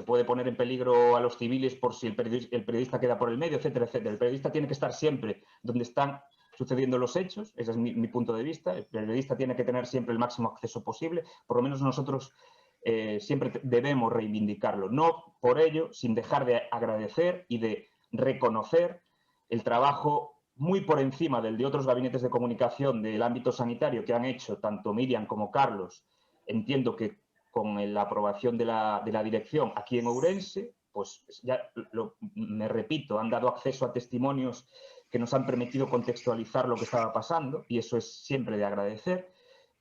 puede poner en peligro a los civiles por si el periodista queda por el medio, etcétera, etcétera. El periodista tiene que estar siempre donde están sucediendo los hechos, ese es mi punto de vista. El periodista tiene que tener siempre el máximo acceso posible, por lo menos nosotros siempre debemos reivindicarlo. No por ello, sin dejar de agradecer y de reconocer el trabajo muy por encima del de otros gabinetes de comunicación del ámbito sanitario que han hecho tanto Miriam como Carlos. Entiendo que con la aprobación de la dirección aquí en Ourense, pues ya me repito, han dado acceso a testimonios que nos han permitido contextualizar lo que estaba pasando y eso es siempre de agradecer,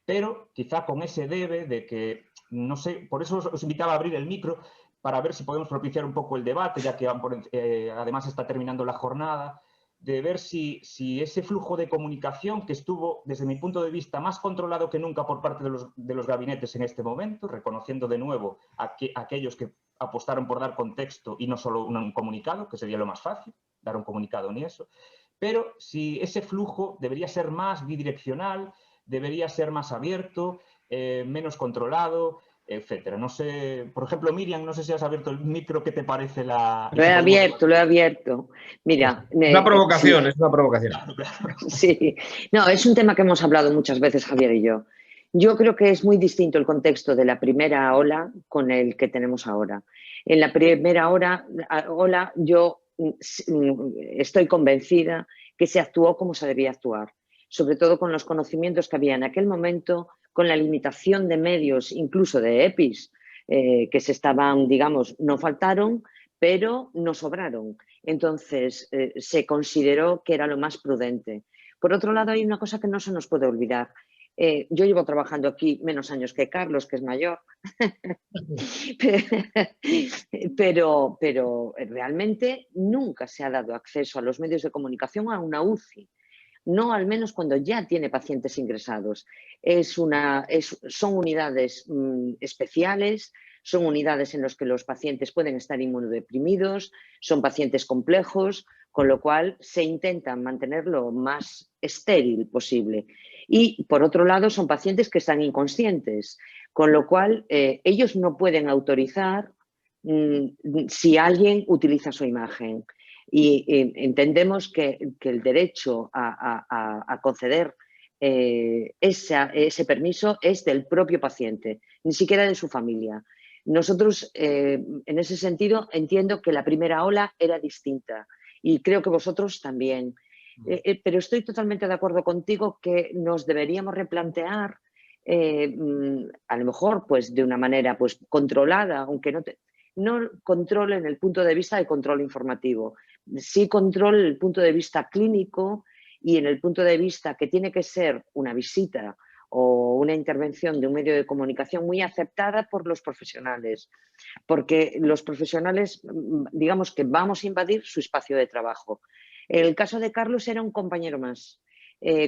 pero quizá con ese debe de que, no sé, por eso os invitaba a abrir el micro para ver si podemos propiciar un poco el debate, ya que además está terminando la jornada, de ver si ese flujo de comunicación que estuvo, desde mi punto de vista, más controlado que nunca por parte de los gabinetes en este momento, reconociendo de nuevo a aquellos que apostaron por dar contexto y no solo un comunicado, que sería lo más fácil, dar un comunicado ni eso, pero si ese flujo debería ser más bidireccional, debería ser más abierto, menos controlado, etcétera. No sé, por ejemplo, Miriam, no sé si has abierto el micro, ¿qué te parece la...? Lo he abierto. Mira... Una provocación, sí. Es una provocación. Sí, no, es un tema que hemos hablado muchas veces, Javier y yo. Yo creo que es muy distinto el contexto de la primera ola con el que tenemos ahora. En la primera ola yo estoy convencida que se actuó como se debía actuar, sobre todo con los conocimientos que había en aquel momento, con la limitación de medios, incluso de EPIs, que se estaban, digamos, no faltaron, pero no sobraron. Entonces, se consideró que era lo más prudente. Por otro lado, hay una cosa que no se nos puede olvidar. Yo llevo trabajando aquí menos años que Carlos, que es mayor, pero realmente nunca se ha dado acceso a los medios de comunicación a una UCI. no al menos cuando ya tiene pacientes ingresados. Son unidades especiales, son unidades en las que los pacientes pueden estar inmunodeprimidos, son pacientes complejos, con lo cual se intenta mantener lo más estéril posible. Y, por otro lado, son pacientes que están inconscientes, con lo cual ellos no pueden autorizar si alguien utiliza su imagen. Y entendemos que el derecho a conceder ese permiso es del propio paciente, ni siquiera de su familia. Nosotros, en ese sentido, entiendo que la primera ola era distinta y creo que vosotros también. Pero estoy totalmente de acuerdo contigo que nos deberíamos replantear, a lo mejor pues, de una manera pues, controlada, aunque no control en el punto de vista de control informativo, sí control en el punto de vista clínico y en el punto de vista que tiene que ser una visita o una intervención de un medio de comunicación muy aceptada por los profesionales, porque los profesionales, digamos que vamos a invadir su espacio de trabajo. El caso de Carlos era un compañero más.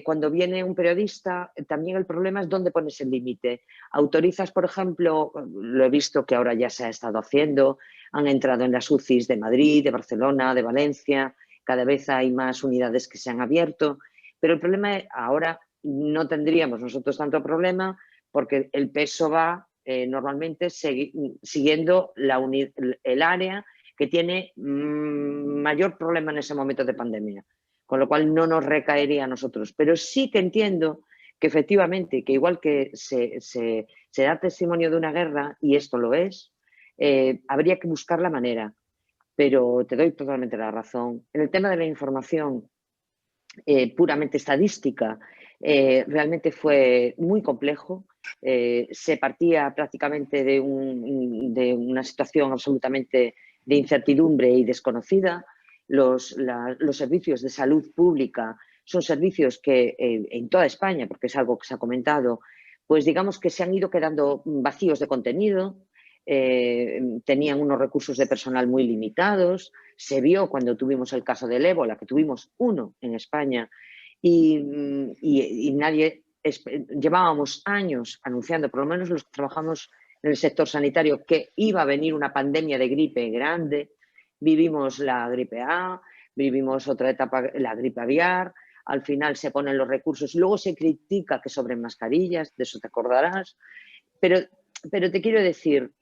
Cuando viene un periodista, también el problema es dónde pones el límite. Autorizas, por ejemplo, lo he visto que ahora ya se ha estado haciendo, han entrado en las UCIs de Madrid, de Barcelona, de Valencia, cada vez hay más unidades que se han abierto, pero el problema es, ahora no tendríamos nosotros tanto problema porque el peso va normalmente siguiendo el área que tiene mayor problema en ese momento de pandemia, con lo cual no nos recaería a nosotros. Pero sí que entiendo que efectivamente, que igual que se da testimonio de una guerra, y esto lo es, habría que buscar la manera, pero te doy totalmente la razón. En el tema de la información puramente estadística, realmente fue muy complejo. Se partía prácticamente de una situación absolutamente de incertidumbre y desconocida. Los servicios de salud pública son servicios que en toda España, porque es algo que se ha comentado, pues digamos que se han ido quedando vacíos de contenido, tenían unos recursos de personal muy limitados. Se vio cuando tuvimos el caso del ébola, que tuvimos uno en España, y nadie, llevábamos años anunciando, por lo menos los que trabajamos en el sector sanitario, que iba a venir una pandemia de gripe grande. Vivimos la gripe A, vivimos otra etapa, la gripe aviar, al final se ponen los recursos, luego se critica que sobren mascarillas, de eso te acordarás, pero te quiero decir,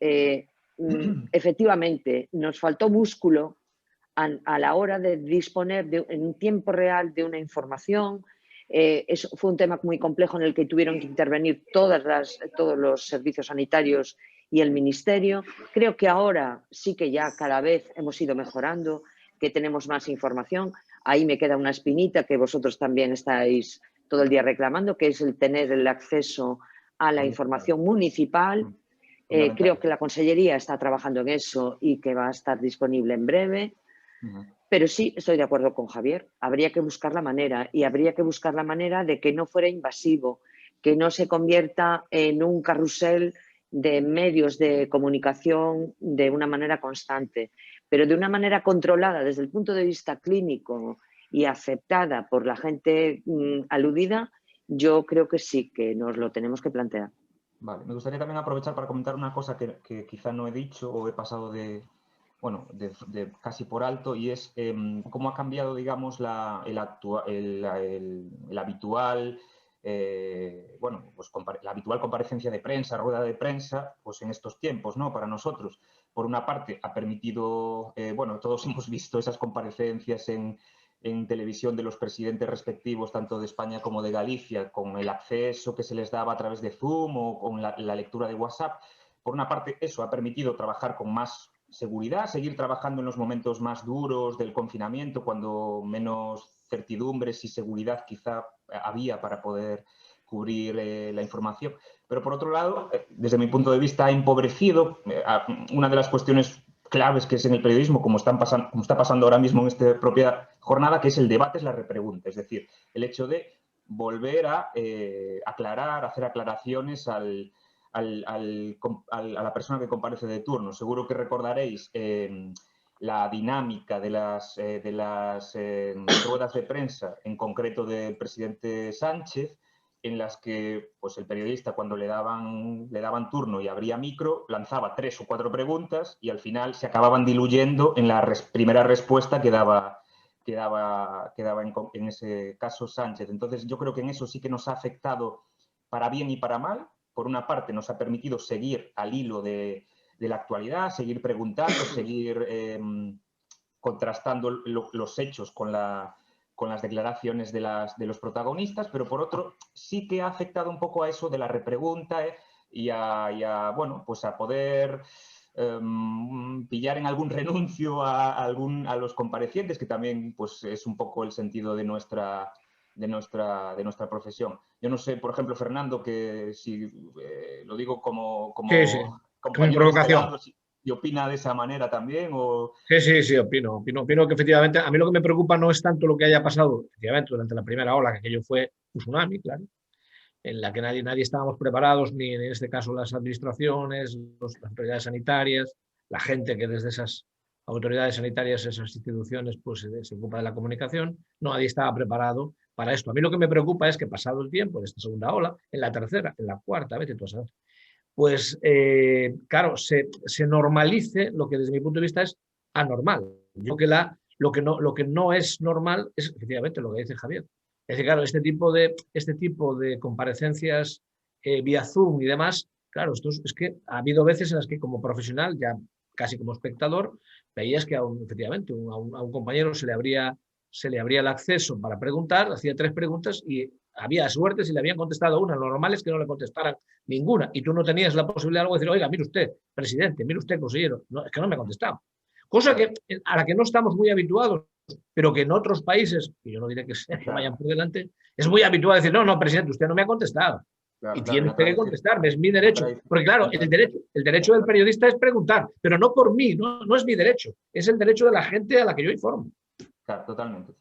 efectivamente, nos faltó músculo a la hora de disponer en un tiempo real de una información. Fue un tema muy complejo en el que tuvieron que intervenir todos los servicios sanitarios y el ministerio. Creo que ahora sí que ya cada vez hemos ido mejorando, que tenemos más información. Ahí me queda una espinita que vosotros también estáis todo el día reclamando, que es el tener el acceso a la información municipal. Creo que la Consellería está trabajando en eso y que va a estar disponible en breve. Pero sí, estoy de acuerdo con Javier. Habría que buscar la manera, y habría que buscar la manera de que no fuera invasivo, que no se convierta en un carrusel de medios de comunicación de una manera constante, pero de una manera controlada desde el punto de vista clínico y aceptada por la gente aludida. Yo creo que sí, que nos lo tenemos que plantear. Vale, me gustaría también aprovechar para comentar una cosa que quizá no he dicho o he pasado de casi por alto, y es cómo ha cambiado, digamos, el habitual, la habitual comparecencia de prensa, rueda de prensa, pues en estos tiempos, ¿no? Para nosotros, por una parte, ha permitido, todos hemos visto esas comparecencias en televisión de los presidentes respectivos, tanto de España como de Galicia, con el acceso que se les daba a través de Zoom o con la lectura de WhatsApp. Por una parte, eso ha permitido trabajar con más seguridad, seguir trabajando en los momentos más duros del confinamiento, cuando menos certidumbres y seguridad quizá había para poder cubrir la información. Pero por otro lado, desde mi punto de vista, ha empobrecido una de las cuestiones claves que es en el periodismo, como está pasando ahora mismo en esta propia jornada, que es el debate, es la repregunta. Es decir, el hecho de volver a aclarar, hacer aclaraciones a la persona que comparece de turno. Seguro que recordaréis la dinámica de las ruedas de prensa, en concreto del presidente Sánchez, en las que pues, el periodista, cuando le daban turno y abría micro, lanzaba 3 o 4 preguntas y al final se acababan diluyendo en la primera respuesta que daba en ese caso Sánchez. Entonces, yo creo que en eso sí que nos ha afectado para bien y para mal. Por una parte, nos ha permitido seguir al hilo de la actualidad, seguir preguntando, seguir contrastando los hechos con las declaraciones de los protagonistas, pero por otro sí que ha afectado un poco a eso de la repregunta y a poder pillar en algún renuncio a los comparecientes, que también pues, es un poco el sentido de nuestra profesión. Yo no sé, por ejemplo, Fernando, que si lo digo como compañero de este lado, si opina de esa manera también o... Sí, opino que efectivamente a mí lo que me preocupa no es tanto lo que haya pasado efectivamente durante la primera ola, que aquello fue un tsunami, claro, en la que nadie estábamos preparados, ni en este caso las administraciones, las autoridades sanitarias, la gente que desde esas autoridades sanitarias, esas instituciones, pues se ocupa de la comunicación, nadie estaba preparado para esto. A mí lo que me preocupa es que pasado el tiempo de esta segunda ola, en la tercera, en la cuarta, vete tú a saber, pues claro, se normalice lo que desde mi punto de vista es anormal. Yo que lo que no es normal es efectivamente lo que dice Javier. Es decir, claro, este tipo de comparecencias vía Zoom y demás, claro, es que ha habido veces en las que como profesional, ya casi como espectador, veías que efectivamente a un compañero se le abría el acceso para preguntar, hacía 3 preguntas y había suerte si le habían contestado una. Lo normal es que no le contestaran ninguna y tú no tenías la posibilidad de decir, oiga, mire usted, presidente, mire usted, consejero. No, es que no me ha contestado. Cosa a la que no estamos muy habituados, pero que en otros países, que yo no diré que vayan por delante, es muy habitual decir, no, presidente, usted no me ha contestado. Claro, y tiene usted que contestarme, es mi derecho. Porque claro, el derecho del periodista es preguntar, pero no por mí, no es mi derecho, es el derecho de la gente a la que yo informo. Claro, totalmente.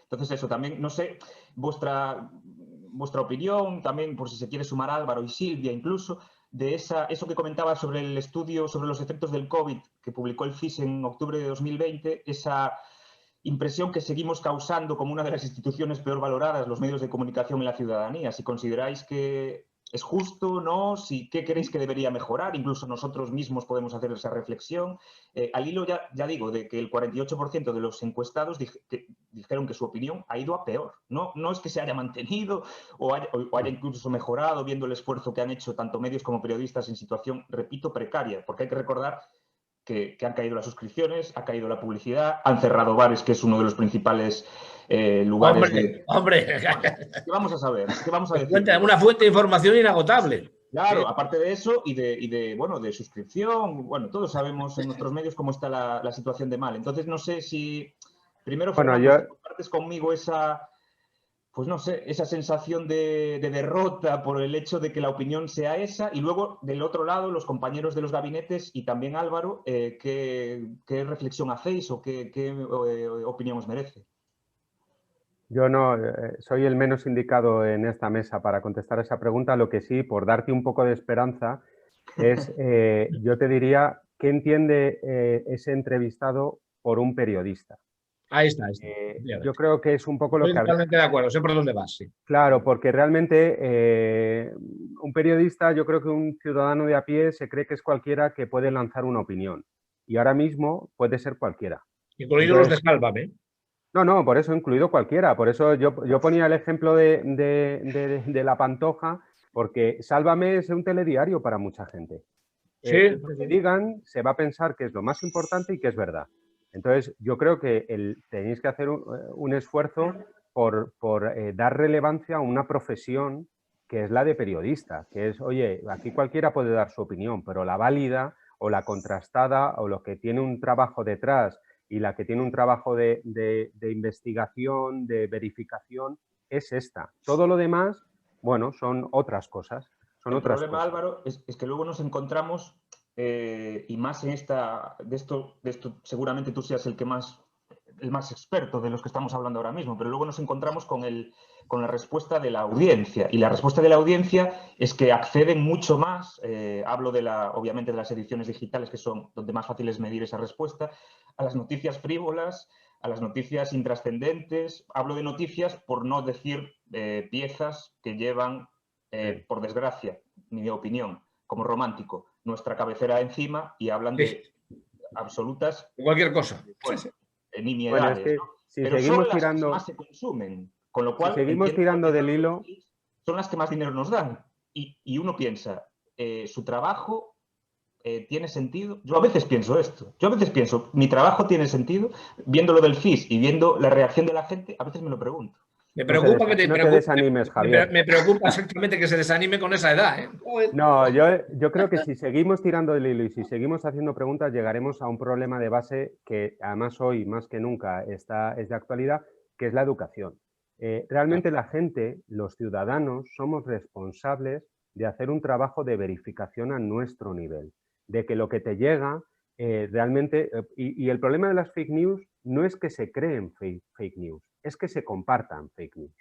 Entonces eso, también, no sé, vuestra opinión, también por si se quiere sumar Álvaro y Silvia incluso, de eso que comentaba sobre el estudio sobre los efectos del COVID que publicó el CIS en octubre de 2020, esa impresión que seguimos causando como una de las instituciones peor valoradas, los medios de comunicación en la ciudadanía. Si consideráis que es justo, ¿no? ¿Qué creéis que debería mejorar? Incluso nosotros mismos podemos hacer esa reflexión. Al hilo, ya digo, de que el 48% de los encuestados dijeron que su opinión ha ido a peor. No es que se haya mantenido o haya incluso mejorado, viendo el esfuerzo que han hecho tanto medios como periodistas en situación, repito, precaria. Porque hay que recordar que han caído las suscripciones, ha caído la publicidad, han cerrado bares, que es uno de los principales lugares ¡Hombre! ¿Qué vamos a saber? ¿Qué vamos a decir? Una fuente de información inagotable. Claro, aparte de eso y de suscripción, bueno, todos sabemos en nuestros medios cómo está la situación de mal. Entonces, no sé si primero, Fernando, si compartes conmigo esa sensación de derrota por el hecho de que la opinión sea esa, y luego, del otro lado, los compañeros de los gabinetes y también Álvaro, ¿qué reflexión hacéis o qué opinión os merece? Yo no soy el menos indicado en esta mesa para contestar esa pregunta. Lo que sí, por darte un poco de esperanza, es, yo te diría, ¿qué entiende ese entrevistado por un periodista? Ahí está. Yo creo que es un poco lo que... Estoy totalmente de acuerdo, sé por dónde vas, sí. Claro, porque realmente un periodista, yo creo que un ciudadano de a pie se cree que es cualquiera que puede lanzar una opinión. Y ahora mismo puede ser cualquiera. Incluidos los de Sálvame. No, por eso incluido cualquiera. Por eso yo ponía el ejemplo de La Pantoja, porque Sálvame es un telediario para mucha gente. Sí. Lo que digan se va a pensar que es lo más importante y que es verdad. Entonces, yo creo que tenéis que hacer un esfuerzo por dar relevancia a una profesión que es la de periodista, que es, oye, aquí cualquiera puede dar su opinión, pero la válida o la contrastada o lo que tiene un trabajo detrás y la que tiene un trabajo de investigación, de verificación, es esta. Todo lo demás, bueno, son otras cosas. El problema, Álvaro, es que luego nos encontramos, y más en de esto seguramente tú seas el que más el más experto de los que estamos hablando ahora mismo, pero luego nos encontramos con la respuesta de la audiencia. Y la respuesta de la audiencia es que acceden mucho más, hablo obviamente de las ediciones digitales, que son donde más fácil es medir esa respuesta, a las noticias frívolas, a las noticias intrascendentes. Hablo de noticias por no decir piezas que llevan, por desgracia, mi opinión, como romántico, nuestra cabecera encima y hablan de absolutas... Cualquier cosa. Bueno, nimiedades, Bueno, es que ¿no? si Pero seguimos son las tirando, que más se consumen, con lo cual... si seguimos entiendo tirando que del hilo... son las que más dinero nos dan. Y uno piensa, su trabajo tiene sentido. Yo a veces pienso esto. Yo a veces pienso, mi trabajo tiene sentido. Viendo lo del FIS y viendo la reacción de la gente, a veces me lo pregunto. Me preocupa que no te desanimes, Javier. Me preocupa exactamente que se desanime con esa edad, ¿eh? No, yo creo que si seguimos tirando del hilo y si seguimos haciendo preguntas, llegaremos a un problema de base que además hoy más que nunca es de actualidad, que es la educación. Realmente la gente, los ciudadanos, somos responsables de hacer un trabajo de verificación a nuestro nivel, de que lo que te llega realmente... Y el problema de las fake news no es que se creen fake news, es que se compartan fake news.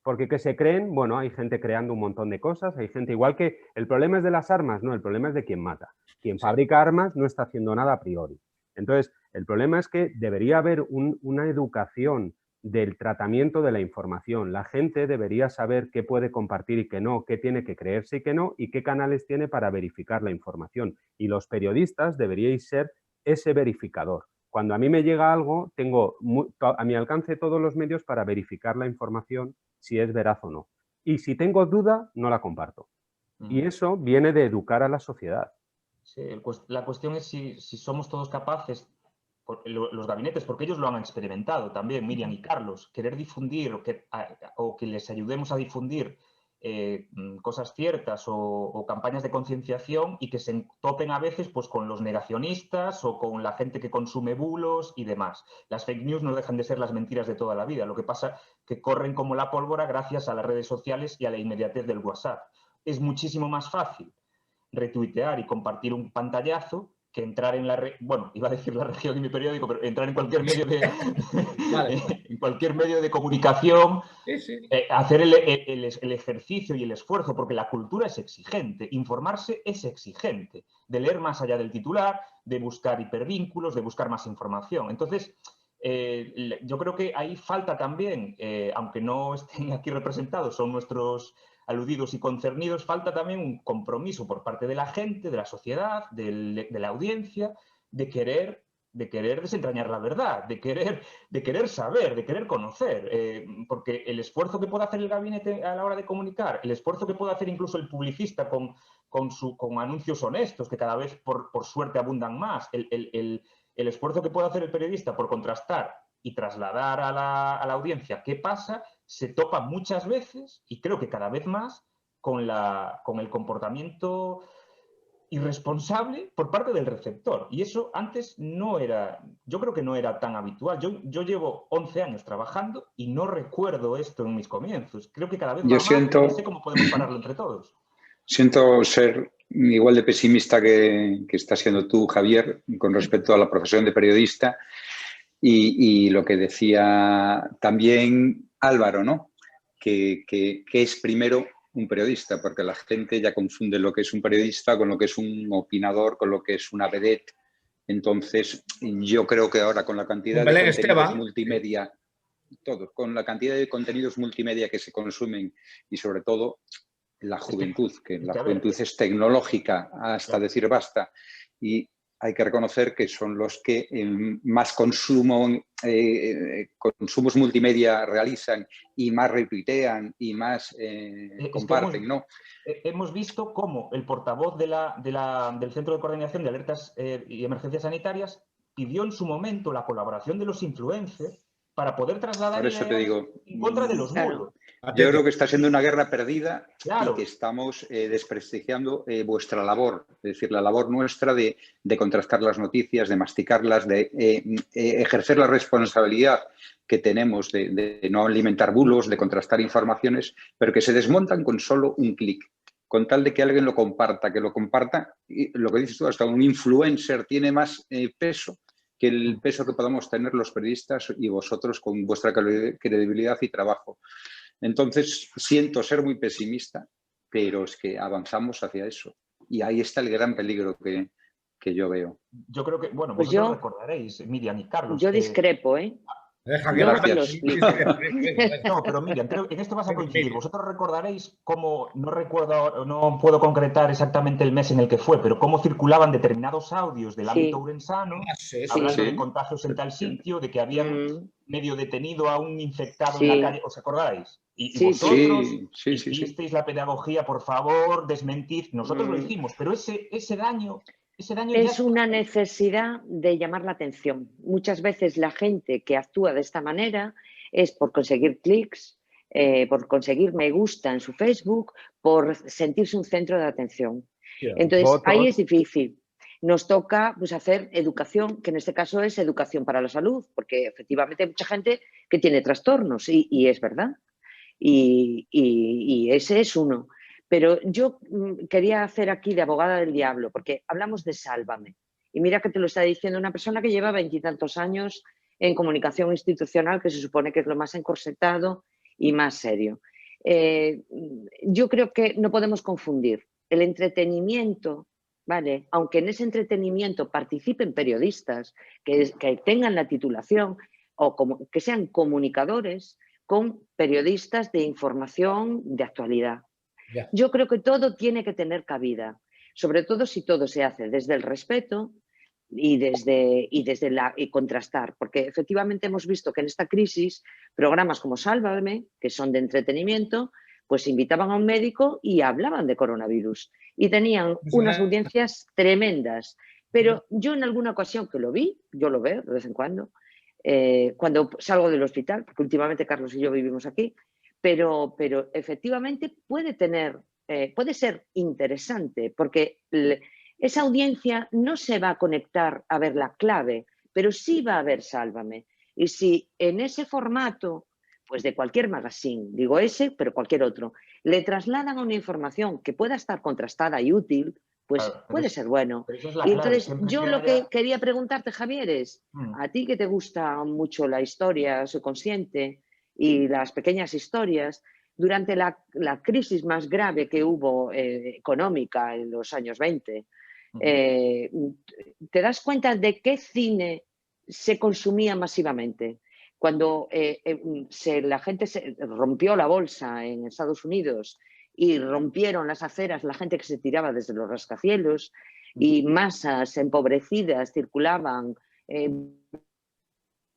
Porque que se creen, bueno, hay gente creando un montón de cosas, hay gente igual que... El problema es de las armas, no, el problema es de quien mata. Quien fabrica armas no está haciendo nada a priori. Entonces, el problema es que debería haber una educación del tratamiento de la información. La gente debería saber qué puede compartir y qué no, qué tiene que creerse y qué no, y qué canales tiene para verificar la información. Y los periodistas deberíais ser ese verificador. Cuando a mí me llega algo, tengo a mi alcance todos los medios para verificar la información si es veraz o no. Y si tengo duda, no la comparto. Y eso viene de educar a la sociedad. Sí, la cuestión es si somos todos capaces, los gabinetes, porque ellos lo han experimentado también, Miriam y Carlos, querer difundir o que les ayudemos a difundir cosas ciertas o campañas de concienciación y que se topen a veces pues, con los negacionistas o con la gente que consume bulos y demás. Las fake news no dejan de ser las mentiras de toda la vida. Lo que pasa es que corren como la pólvora gracias a las redes sociales y a la inmediatez del WhatsApp. Es muchísimo más fácil retuitear y compartir un pantallazo que entrar en bueno, iba a decir la región y mi periódico, pero entrar en cualquier medio de, en cualquier medio de comunicación, hacer el ejercicio y el esfuerzo, porque la cultura es exigente, informarse es exigente, de leer más allá del titular, de buscar hipervínculos, de buscar más información. Entonces, yo creo que ahí falta también, aunque no estén aquí representados, son nuestros aludidos y concernidos, falta también un compromiso por parte de la gente, de la sociedad, de la audiencia, de querer desentrañar la verdad, de querer saber, de querer conocer, porque el esfuerzo que puede hacer el gabinete a la hora de comunicar, el esfuerzo que puede hacer incluso el publicista con anuncios honestos, que cada vez por suerte abundan más, el esfuerzo que puede hacer el periodista por contrastar y trasladar a la audiencia qué pasa, se topa muchas veces, y creo que cada vez más, con el comportamiento irresponsable por parte del receptor. Y eso antes no era, yo creo que no era tan habitual. Yo llevo 11 años trabajando y no recuerdo esto en mis comienzos. Creo que cada vez más no sé cómo podemos pararlo entre todos. Siento ser igual de pesimista que estás siendo tú, Javier, con respecto a la profesión de periodista y lo que decía también Álvaro, ¿no? Que es primero un periodista, porque la gente ya confunde lo que es un periodista con lo que es un opinador, con lo que es una vedette. Entonces, yo creo que ahora con la cantidad de contenidos multimedia, con la cantidad de contenidos multimedia que se consumen y sobre todo la juventud, que la juventud es tecnológica hasta decir basta, y hay que reconocer que son los que más consumos multimedia realizan y más retuitean y más comparten, ¿no? Hemos visto cómo el portavoz del Centro de Coordinación de Alertas y Emergencias Sanitarias pidió en su momento la colaboración de los influencers para poder trasladar Por eso te digo, en contra de los bulos. Yo creo que está siendo una guerra perdida claro. Y que estamos desprestigiando vuestra labor, es decir, la labor nuestra de contrastar las noticias, de masticarlas, de ejercer la responsabilidad que tenemos de no alimentar bulos, de contrastar informaciones, pero que se desmontan con solo un clic, con tal de que alguien lo comparta, y lo que dices tú, hasta un influencer tiene más peso que el peso que podamos tener los periodistas y vosotros con vuestra credibilidad y trabajo. Entonces, siento ser muy pesimista, pero es que avanzamos hacia eso. Y ahí está el gran peligro que yo veo. Yo creo que, bueno, Pues vosotros recordaréis, Miriam y Carlos. Yo discrepo, ¿eh? Deja que Luego la te lo gente... explico. No, pero Miriam, creo que en esto vas a coincidir. Vosotros recordaréis cómo, no recuerdo, no puedo concretar exactamente el mes en el que fue, pero cómo circulaban determinados audios del ámbito urensano, hablando de contagios en tal sitio, de que habían medio detenido a un infectado en la calle. ¿Os acordáis? Y vosotros hicisteis la pedagogía, por favor, desmentid. Nosotros lo hicimos, pero ese daño es una necesidad de llamar la atención. Muchas veces la gente que actúa de esta manera es por conseguir clics, por conseguir me gusta en su Facebook, por sentirse un centro de atención. Entonces, ahí es difícil. Nos toca pues, hacer educación, que en este caso es educación para la salud, porque efectivamente hay mucha gente que tiene trastornos y es verdad. Y ese es uno. Pero yo quería hacer aquí de abogada del diablo, porque hablamos de Sálvame. Y mira que te lo está diciendo una persona que lleva 20 y tantos años en comunicación institucional, que se supone que es lo más encorsetado y más serio. Yo creo que no podemos confundir el entretenimiento, ¿vale? Aunque en ese entretenimiento participen periodistas que tengan la titulación o que sean comunicadores, con periodistas de información de actualidad. Yo creo que todo tiene que tener cabida, sobre todo si todo se hace desde el respeto y contrastar, porque efectivamente hemos visto que en esta crisis programas como Sálvame, que son de entretenimiento, pues invitaban a un médico y hablaban de coronavirus y tenían unas audiencias tremendas, pero yo en alguna ocasión que lo vi, yo lo veo de vez en cuando salgo del hospital, porque últimamente Carlos y yo vivimos aquí, pero efectivamente puede ser interesante, porque esa audiencia no se va a conectar a ver la clave, pero sí va a ver Sálvame. Y si en ese formato, pues de cualquier magazine, digo ese, pero cualquier otro, le trasladan una información que pueda estar contrastada y útil, pues puede ser bueno. Y entonces yo lo que quería preguntarte, Javier, es a ti que te gusta mucho la historia subconsciente y las pequeñas historias, durante la crisis más grave que hubo económica en los años 20, ¿te das cuenta de qué cine se consumía masivamente? Cuando la gente se rompió la bolsa en Estados Unidos y rompieron las aceras la gente que se tiraba desde los rascacielos y masas empobrecidas circulaban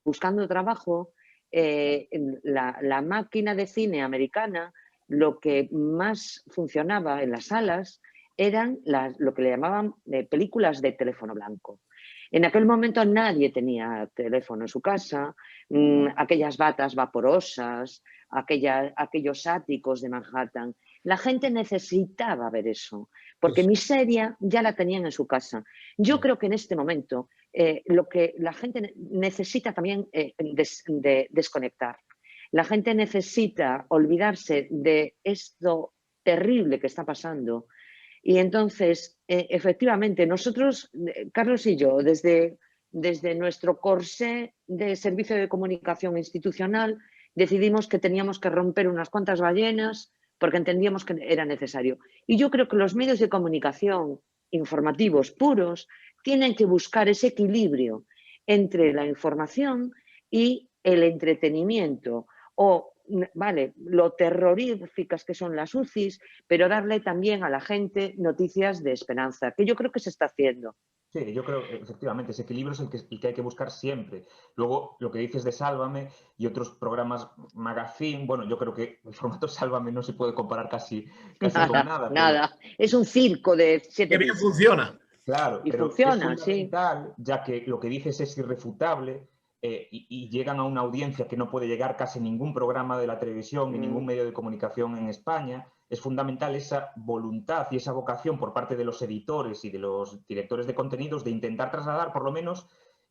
buscando trabajo, la máquina de cine americana, lo que más funcionaba en las salas eran lo que le llamaban películas de teléfono blanco. En aquel momento nadie tenía teléfono en su casa, aquellas batas vaporosas, aquellos áticos de Manhattan. La gente necesitaba ver eso, porque miseria ya la tenían en su casa. Yo creo que en este momento lo que la gente necesita también desconectar. La gente necesita olvidarse de esto terrible que está pasando. Y entonces, efectivamente, nosotros, Carlos y yo, desde nuestro corsé de servicio de comunicación institucional, decidimos que teníamos que romper unas cuantas ballenas porque entendíamos que era necesario. Y yo creo que los medios de comunicación informativos puros tienen que buscar ese equilibrio entre la información y el entretenimiento, o vale, lo terroríficas que son las UCIs, pero darle también a la gente noticias de esperanza, que yo creo que se está haciendo. Sí, yo creo que efectivamente ese equilibrio es el que hay que buscar siempre. Luego, lo que dices de Sálvame y otros programas magazine, bueno, yo creo que el formato Sálvame no se puede comparar casi con nada. Nada, es un circo de 7 Que bien funciona. Claro, y pero funciona, es fundamental, ya que lo que dices es irrefutable y llegan a una audiencia que no puede llegar casi ningún programa de la televisión ni ningún medio de comunicación en España. Es fundamental esa voluntad y esa vocación por parte de los editores y de los directores de contenidos de intentar trasladar por lo menos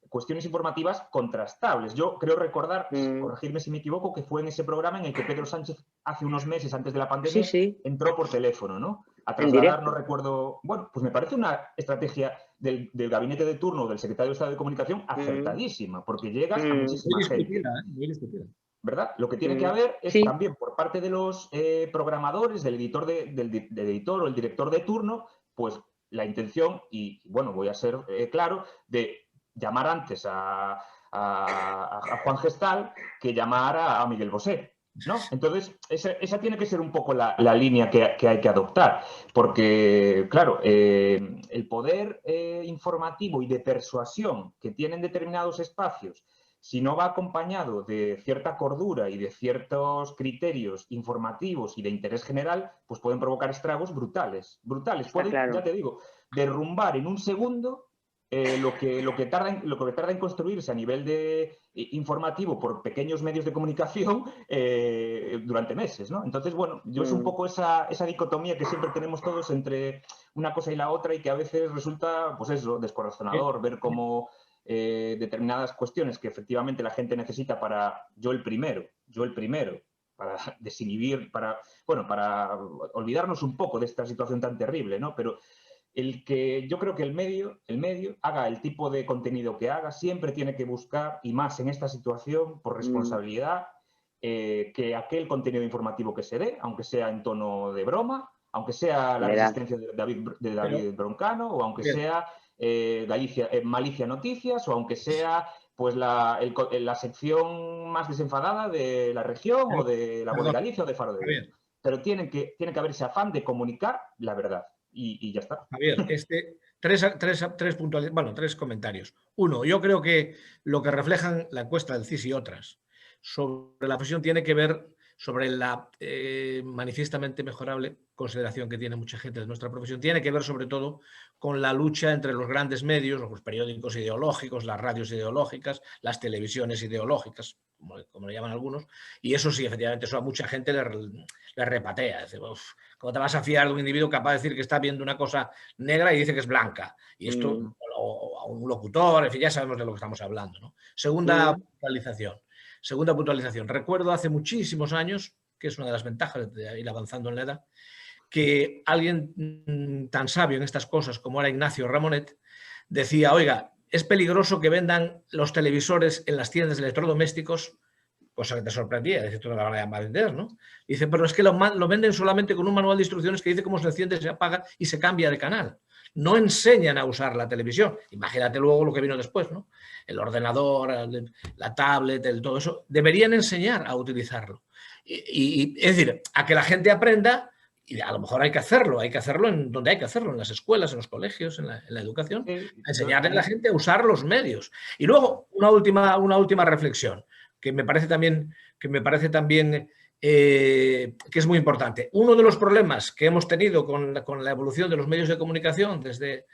cuestiones informativas contrastables. Yo creo recordar, corregirme si me equivoco, que fue en ese programa en el que Pedro Sánchez hace unos meses antes de la pandemia entró por teléfono, ¿no? A trasladar, no recuerdo... Bueno, pues me parece una estrategia del gabinete de turno del secretario de Estado de Comunicación acertadísima, porque llegas a muchísima gente. Muy discutida. ¿Verdad? Lo que tiene que haber es también por parte de los programadores, del editor, del editor o el director de turno, pues la intención, y bueno, voy a ser claro, de llamar antes a Juan Gestal que llamar a Miguel Bosé, ¿no? Entonces, esa tiene que ser un poco la línea que hay que adoptar, porque, claro, el poder informativo y de persuasión que tienen determinados espacios, si no va acompañado de cierta cordura y de ciertos criterios informativos y de interés general, pues pueden provocar estragos brutales. Brutales. Pueden, ya te digo, derrumbar en un segundo lo que tarda en construirse a nivel de informativo por pequeños medios de comunicación durante meses, ¿no? Entonces, bueno, yo es un poco esa dicotomía que siempre tenemos todos entre una cosa y la otra y que a veces resulta, pues eso, descorazonador, ver cómo determinadas cuestiones que efectivamente la gente necesita para yo el primero, para desinhibir, para olvidarnos un poco de esta situación tan terrible, ¿no? Pero yo creo que el medio haga el tipo de contenido que haga, siempre tiene que buscar, y más en esta situación, por responsabilidad, que aquel contenido informativo que se dé, aunque sea en tono de broma, aunque sea la resistencia de David Broncano, o aunque sea Malicia Noticias, o aunque sea pues la sección más desenfadada de La Región, o de La Voz de Galicia, o de Faro de Vigo. Pero tiene que haber ese afán de comunicar la verdad. Y ya está. Javier, tres comentarios. Uno, yo creo que lo que reflejan la encuesta del CIS y otras sobre la profesión tiene que ver sobre la manifiestamente mejorable consideración que tiene mucha gente de nuestra profesión, tiene que ver sobre todo con la lucha entre los grandes medios, los periódicos ideológicos, las radios ideológicas, las televisiones ideológicas, como le llaman algunos, y eso sí, efectivamente, eso a mucha gente le repatea. Dice, ¿cómo te vas a fiar de un individuo capaz de decir que está viendo una cosa negra y dice que es blanca? Y esto, o a un locutor, en fin, ya sabemos de lo que estamos hablando, ¿no? Segunda puntualización. Recuerdo hace muchísimos años, que es una de las ventajas de ir avanzando en la edad, que alguien tan sabio en estas cosas como era Ignacio Ramonet decía, oiga, es peligroso que vendan los televisores en las tiendas de electrodomésticos, cosa que te sorprendía, dice, tú no la van a llamar a vender, ¿no? Dice, pero es que lo venden solamente con un manual de instrucciones que dice cómo se enciende, se apaga y se cambia de canal. No enseñan a usar la televisión. Imagínate luego lo que vino después, ¿no? El ordenador, la tablet, todo eso. Deberían enseñar a utilizarlo. Es decir, a que la gente aprenda, y a lo mejor hay que hacerlo en donde hay que hacerlo, en las escuelas, en los colegios, en la educación, a enseñarle a la gente a usar los medios. Y luego, una última reflexión, que me parece también que es muy importante. Uno de los problemas que hemos tenido con la evolución de los medios de comunicación desde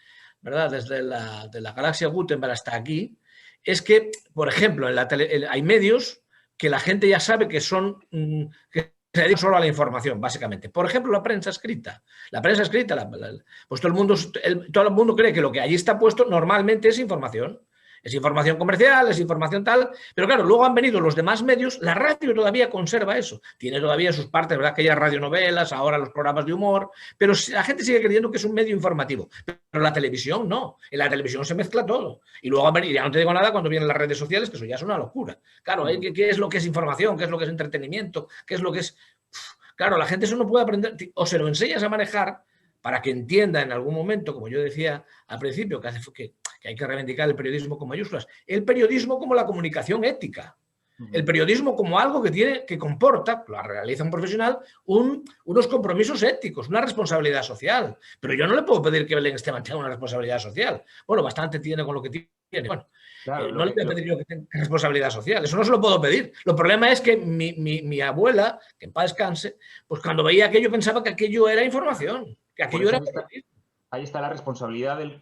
la galaxia Gutenberg hasta aquí, es que, por ejemplo, hay medios que la gente ya sabe que son... que se dedica solo a la información, básicamente. Por ejemplo, la prensa escrita. La prensa escrita, pues todo el mundo cree que lo que allí está puesto normalmente es información. Es información comercial, es información tal, pero claro, luego han venido los demás medios, la radio todavía conserva eso, tiene todavía sus partes, ¿verdad? Aquellas radionovelas, ahora los programas de humor, pero la gente sigue creyendo que es un medio informativo, pero la televisión no, en la televisión se mezcla todo, y luego ya no te digo nada cuando vienen las redes sociales, que eso ya es una locura. Claro, ¿qué es lo que es información? ¿Qué es lo que es entretenimiento? ¿Qué es lo que es...? Claro, la gente eso no puede aprender, o se lo enseñas a manejar para que entienda en algún momento, como yo decía al principio, que hay que reivindicar el periodismo con mayúsculas, el periodismo como la comunicación ética, el periodismo como algo que comporta, lo realiza un profesional, unos compromisos éticos, una responsabilidad social. Pero yo no le puedo pedir que Belén Esteban tenga una responsabilidad social. Bueno, bastante tiene con lo que tiene. Bueno, claro, no le voy a pedir yo que tenga responsabilidad social, eso no se lo puedo pedir. El problema es que mi abuela, que en paz descanse, pues cuando veía aquello pensaba que aquello era información. Que aquello era... Ahí está la responsabilidad del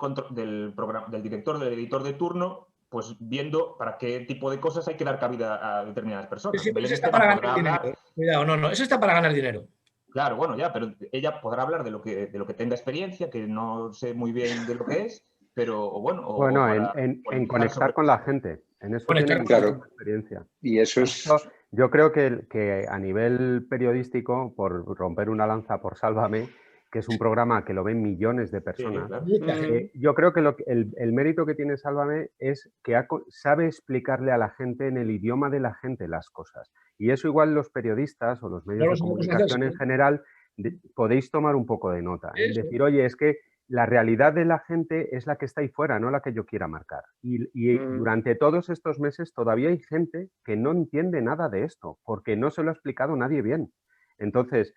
director, del editor de turno, pues viendo para qué tipo de cosas hay que dar cabida a determinadas personas. Sí, eso está para ganar dinero. Cuidado, no, eso está para ganar dinero. Claro, bueno, ya, pero ella podrá hablar de lo que tenga experiencia, que no sé muy bien de lo que es, pero bueno... en conectar con la gente. En eso tiene mucha experiencia. Y eso es... Yo creo que a nivel periodístico, por romper una lanza por Sálvame, que es un programa que lo ven millones de personas. Sí, claro. Yo creo que el mérito que tiene Sálvame es que sabe explicarle a la gente en el idioma de la gente las cosas. Y eso igual los periodistas o los medios de comunicación en general podéis tomar un poco de nota. Es decir, oye, es que la realidad de la gente es la que está ahí fuera, no la que yo quiera marcar. Y durante todos estos meses todavía hay gente que no entiende nada de esto, porque no se lo ha explicado nadie bien. Entonces,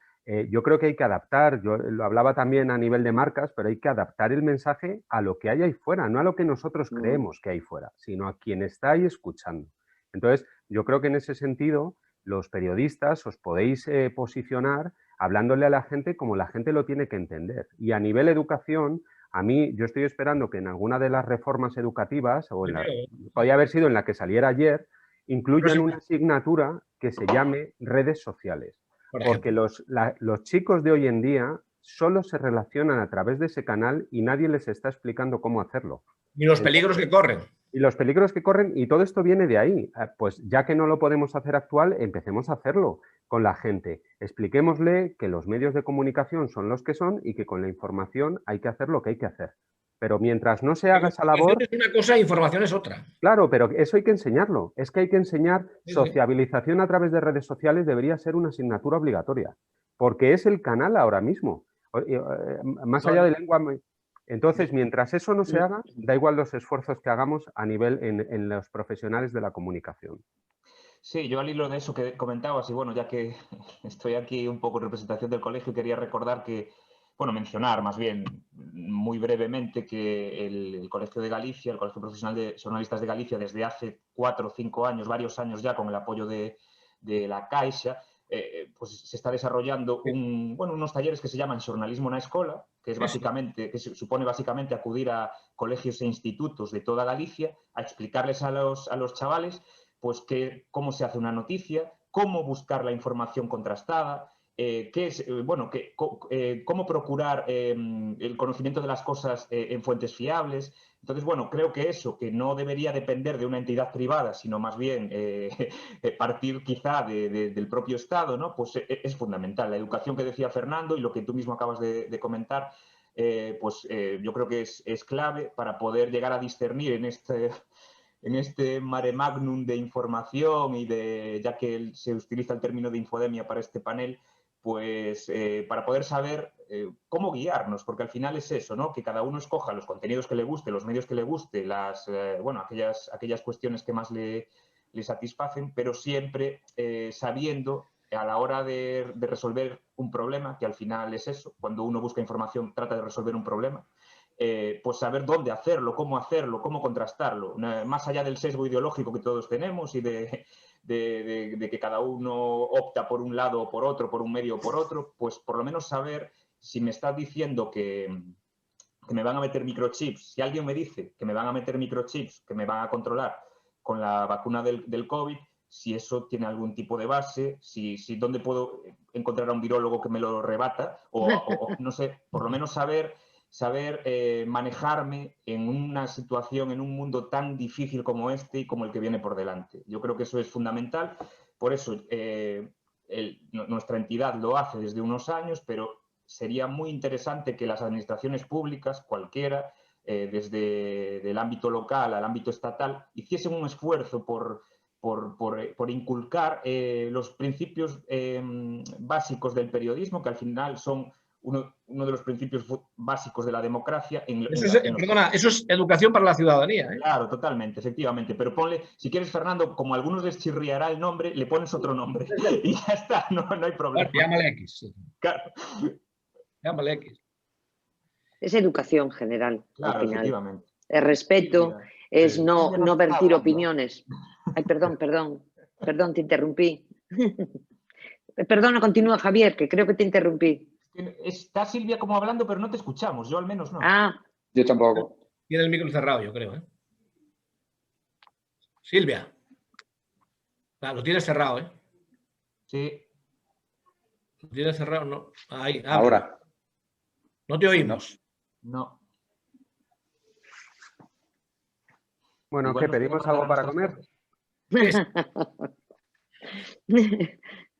yo creo que hay que adaptar, yo lo hablaba también a nivel de marcas, pero hay que adaptar el mensaje a lo que hay ahí fuera, no a lo que nosotros creemos que hay fuera, sino a quien está ahí escuchando. Entonces, yo creo que en ese sentido, los periodistas os podéis posicionar hablándole a la gente como la gente lo tiene que entender. Y a nivel educación, yo estoy esperando que en alguna de las reformas educativas, o podría haber sido en la que saliera ayer, incluyan una asignatura que se llame redes sociales. Porque los chicos de hoy en día solo se relacionan a través de ese canal y nadie les está explicando cómo hacerlo. Y los peligros que corren. Y los peligros que corren, y todo esto viene de ahí. Pues ya que no lo podemos hacer actual, empecemos a hacerlo con la gente. Expliquémosle que los medios de comunicación son los que son y que con la información hay que hacer lo que hay que hacer. Pero mientras no se haga esa labor... Es una cosa, información es otra. Claro, pero eso hay que enseñarlo. Es que hay que enseñar sociabilización a través de redes sociales, debería ser una asignatura obligatoria, porque es el canal ahora mismo. Más allá de lengua... Entonces, mientras eso no se haga, da igual los esfuerzos que hagamos a nivel en los profesionales de la comunicación. Sí, yo al hilo de eso que comentabas, y bueno, ya que estoy aquí un poco en representación del colegio, quería recordar que, bueno, mencionar más bien muy brevemente que el Colegio de Galicia, el Colegio Profesional de Xornalistas de Galicia, desde hace 4 o 5 años, varios años ya, con el apoyo de la Caixa, pues se está desarrollando unos talleres que se llaman Xornalismo na Escola, que es básicamente, que supone básicamente acudir a colegios e institutos de toda Galicia a explicarles a los chavales pues cómo se hace una noticia, cómo buscar la información contrastada, cómo procurar el conocimiento de las cosas en fuentes fiables. Entonces, bueno, creo que eso, que no debería depender de una entidad privada, sino más bien partir quizá del propio Estado, ¿no? Pues es fundamental. La educación que decía Fernando y lo que tú mismo acabas de comentar, yo creo que es clave para poder llegar a discernir en este mare magnum de información y ya que se utiliza el término de infodemia para este panel, pues para poder saber cómo guiarnos, porque al final es eso, ¿no? Que cada uno escoja los contenidos que le guste, los medios que le guste, aquellas cuestiones que más le satisfacen, pero siempre sabiendo a la hora de resolver un problema, que al final es eso, cuando uno busca información trata de resolver un problema, pues saber dónde hacerlo, cómo contrastarlo, más allá del sesgo ideológico que todos tenemos y de que cada uno opta por un lado o por otro, por un medio o por otro, pues por lo menos saber si me estás diciendo que me van a meter microchips, si alguien me dice que me van a meter microchips, que me van a controlar con la vacuna del COVID, si eso tiene algún tipo de base, si dónde puedo encontrar a un virólogo que me lo rebata, o no sé, por lo menos saber manejarme en una situación, en un mundo tan difícil como este y como el que viene por delante. Yo creo que eso es fundamental. Por eso nuestra entidad lo hace desde unos años, pero sería muy interesante que las administraciones públicas, cualquiera, desde el ámbito local al ámbito estatal, hiciesen un esfuerzo por inculcar los principios básicos del periodismo, que al final son uno de los principios básicos de la democracia. Eso es educación para la ciudadanía. Claro, totalmente, efectivamente. Pero ponle, si quieres, Fernando, como a algunos les chirriará el nombre, le pones otro nombre. Y ya está, no hay problema. Llámale X. Sí. Claro. Llámale X. Es educación general, claro, al final. Efectivamente. El respeto es no vertir opiniones. Ay, perdón, te interrumpí. Perdona, continúa, Javier, que creo que te interrumpí. Está Silvia como hablando, pero no te escuchamos. Yo al menos no. Yo tampoco. Tiene el micro cerrado, yo creo. Silvia. Lo tienes cerrado, Sí. Lo tienes cerrado, no. Ahí, ahora. No te oímos. No. Bueno, ¿qué pedimos algo para comer?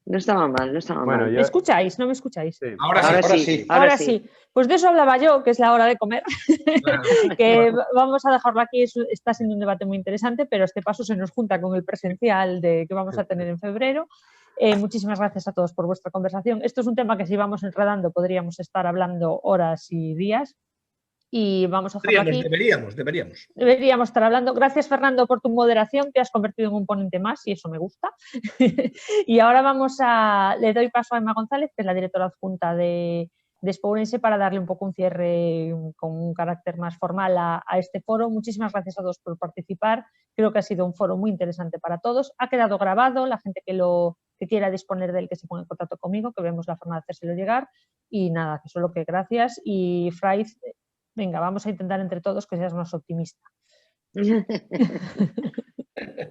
No estaba mal, no estaba Bueno, mal. yo- ¿Me escucháis? ¿No me escucháis? Sí. Ahora sí. Ahora sí. Pues de eso hablaba yo, que es la hora de comer, que vamos a dejarlo aquí, está siendo un debate muy interesante, pero este paso se nos junta con el presencial que vamos a tener en febrero. Muchísimas gracias a todos por vuestra conversación. Esto es un tema que si vamos enredando podríamos estar hablando horas y días. Y vamos a hacerlo aquí. Deberíamos estar hablando. Gracias, Fernando, por tu moderación. Te has convertido en un ponente más y eso me gusta. Y ahora le doy paso a Emma González, que es la directora adjunta de Expourense, para darle un poco un cierre con un carácter más formal a este foro. Muchísimas gracias a todos por participar. Creo que ha sido un foro muy interesante para todos. Ha quedado grabado. La gente que quiera disponer de él, que se ponga en contacto conmigo, que vemos la forma de hacérselo llegar. Y nada, que solo que gracias. Y Fraiz, venga, vamos a intentar entre todos que seas más optimista.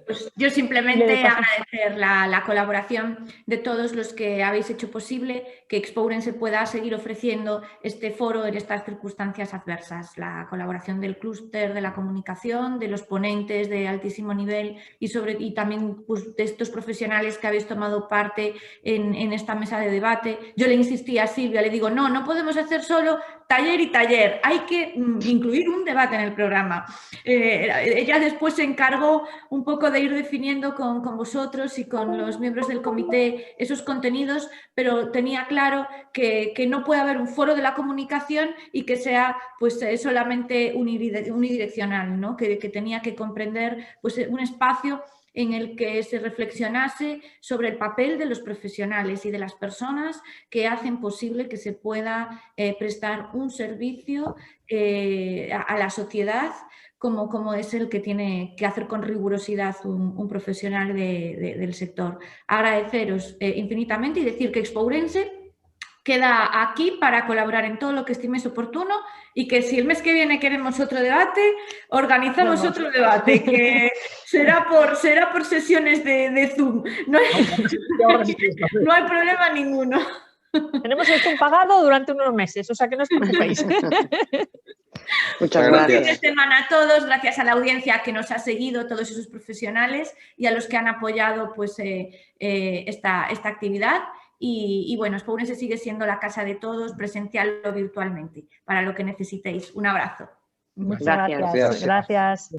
Pues yo simplemente agradecer la colaboración de todos los que habéis hecho posible que Expourense pueda seguir ofreciendo este foro en estas circunstancias adversas. La colaboración del clúster de la comunicación, de los ponentes de altísimo nivel y también pues, de estos profesionales que habéis tomado parte en esta mesa de debate. Yo le insistí a Silvia, le digo, no podemos hacer solo taller y taller, hay que incluir un debate en el programa. Ella después se encargó un poco de ir definiendo con vosotros y con los miembros del comité esos contenidos, pero tenía claro que no puede haber un foro de la comunicación y que sea pues, solamente unidireccional, ¿no? que tenía que comprender pues, un espacio en el que se reflexionase sobre el papel de los profesionales y de las personas que hacen posible que se pueda prestar un servicio a la sociedad como es el que tiene que hacer con rigurosidad un profesional del sector. Agradeceros infinitamente y decir que Expourense queda aquí para colaborar en todo lo que estiméis oportuno y que si el mes que viene queremos otro debate, organizamos otro debate, que será por sesiones de Zoom. No hay problema ninguno. Tenemos el Zoom pagado durante unos meses, o sea que no os preocupéis. Muchas gracias. Fin de semana a todos, gracias a la audiencia que nos ha seguido, todos esos profesionales y a los que han apoyado pues, esta actividad. Y bueno, Expourense sigue siendo la casa de todos, presencial o virtualmente, para lo que necesitéis. Un abrazo. Muchas gracias. Gracias.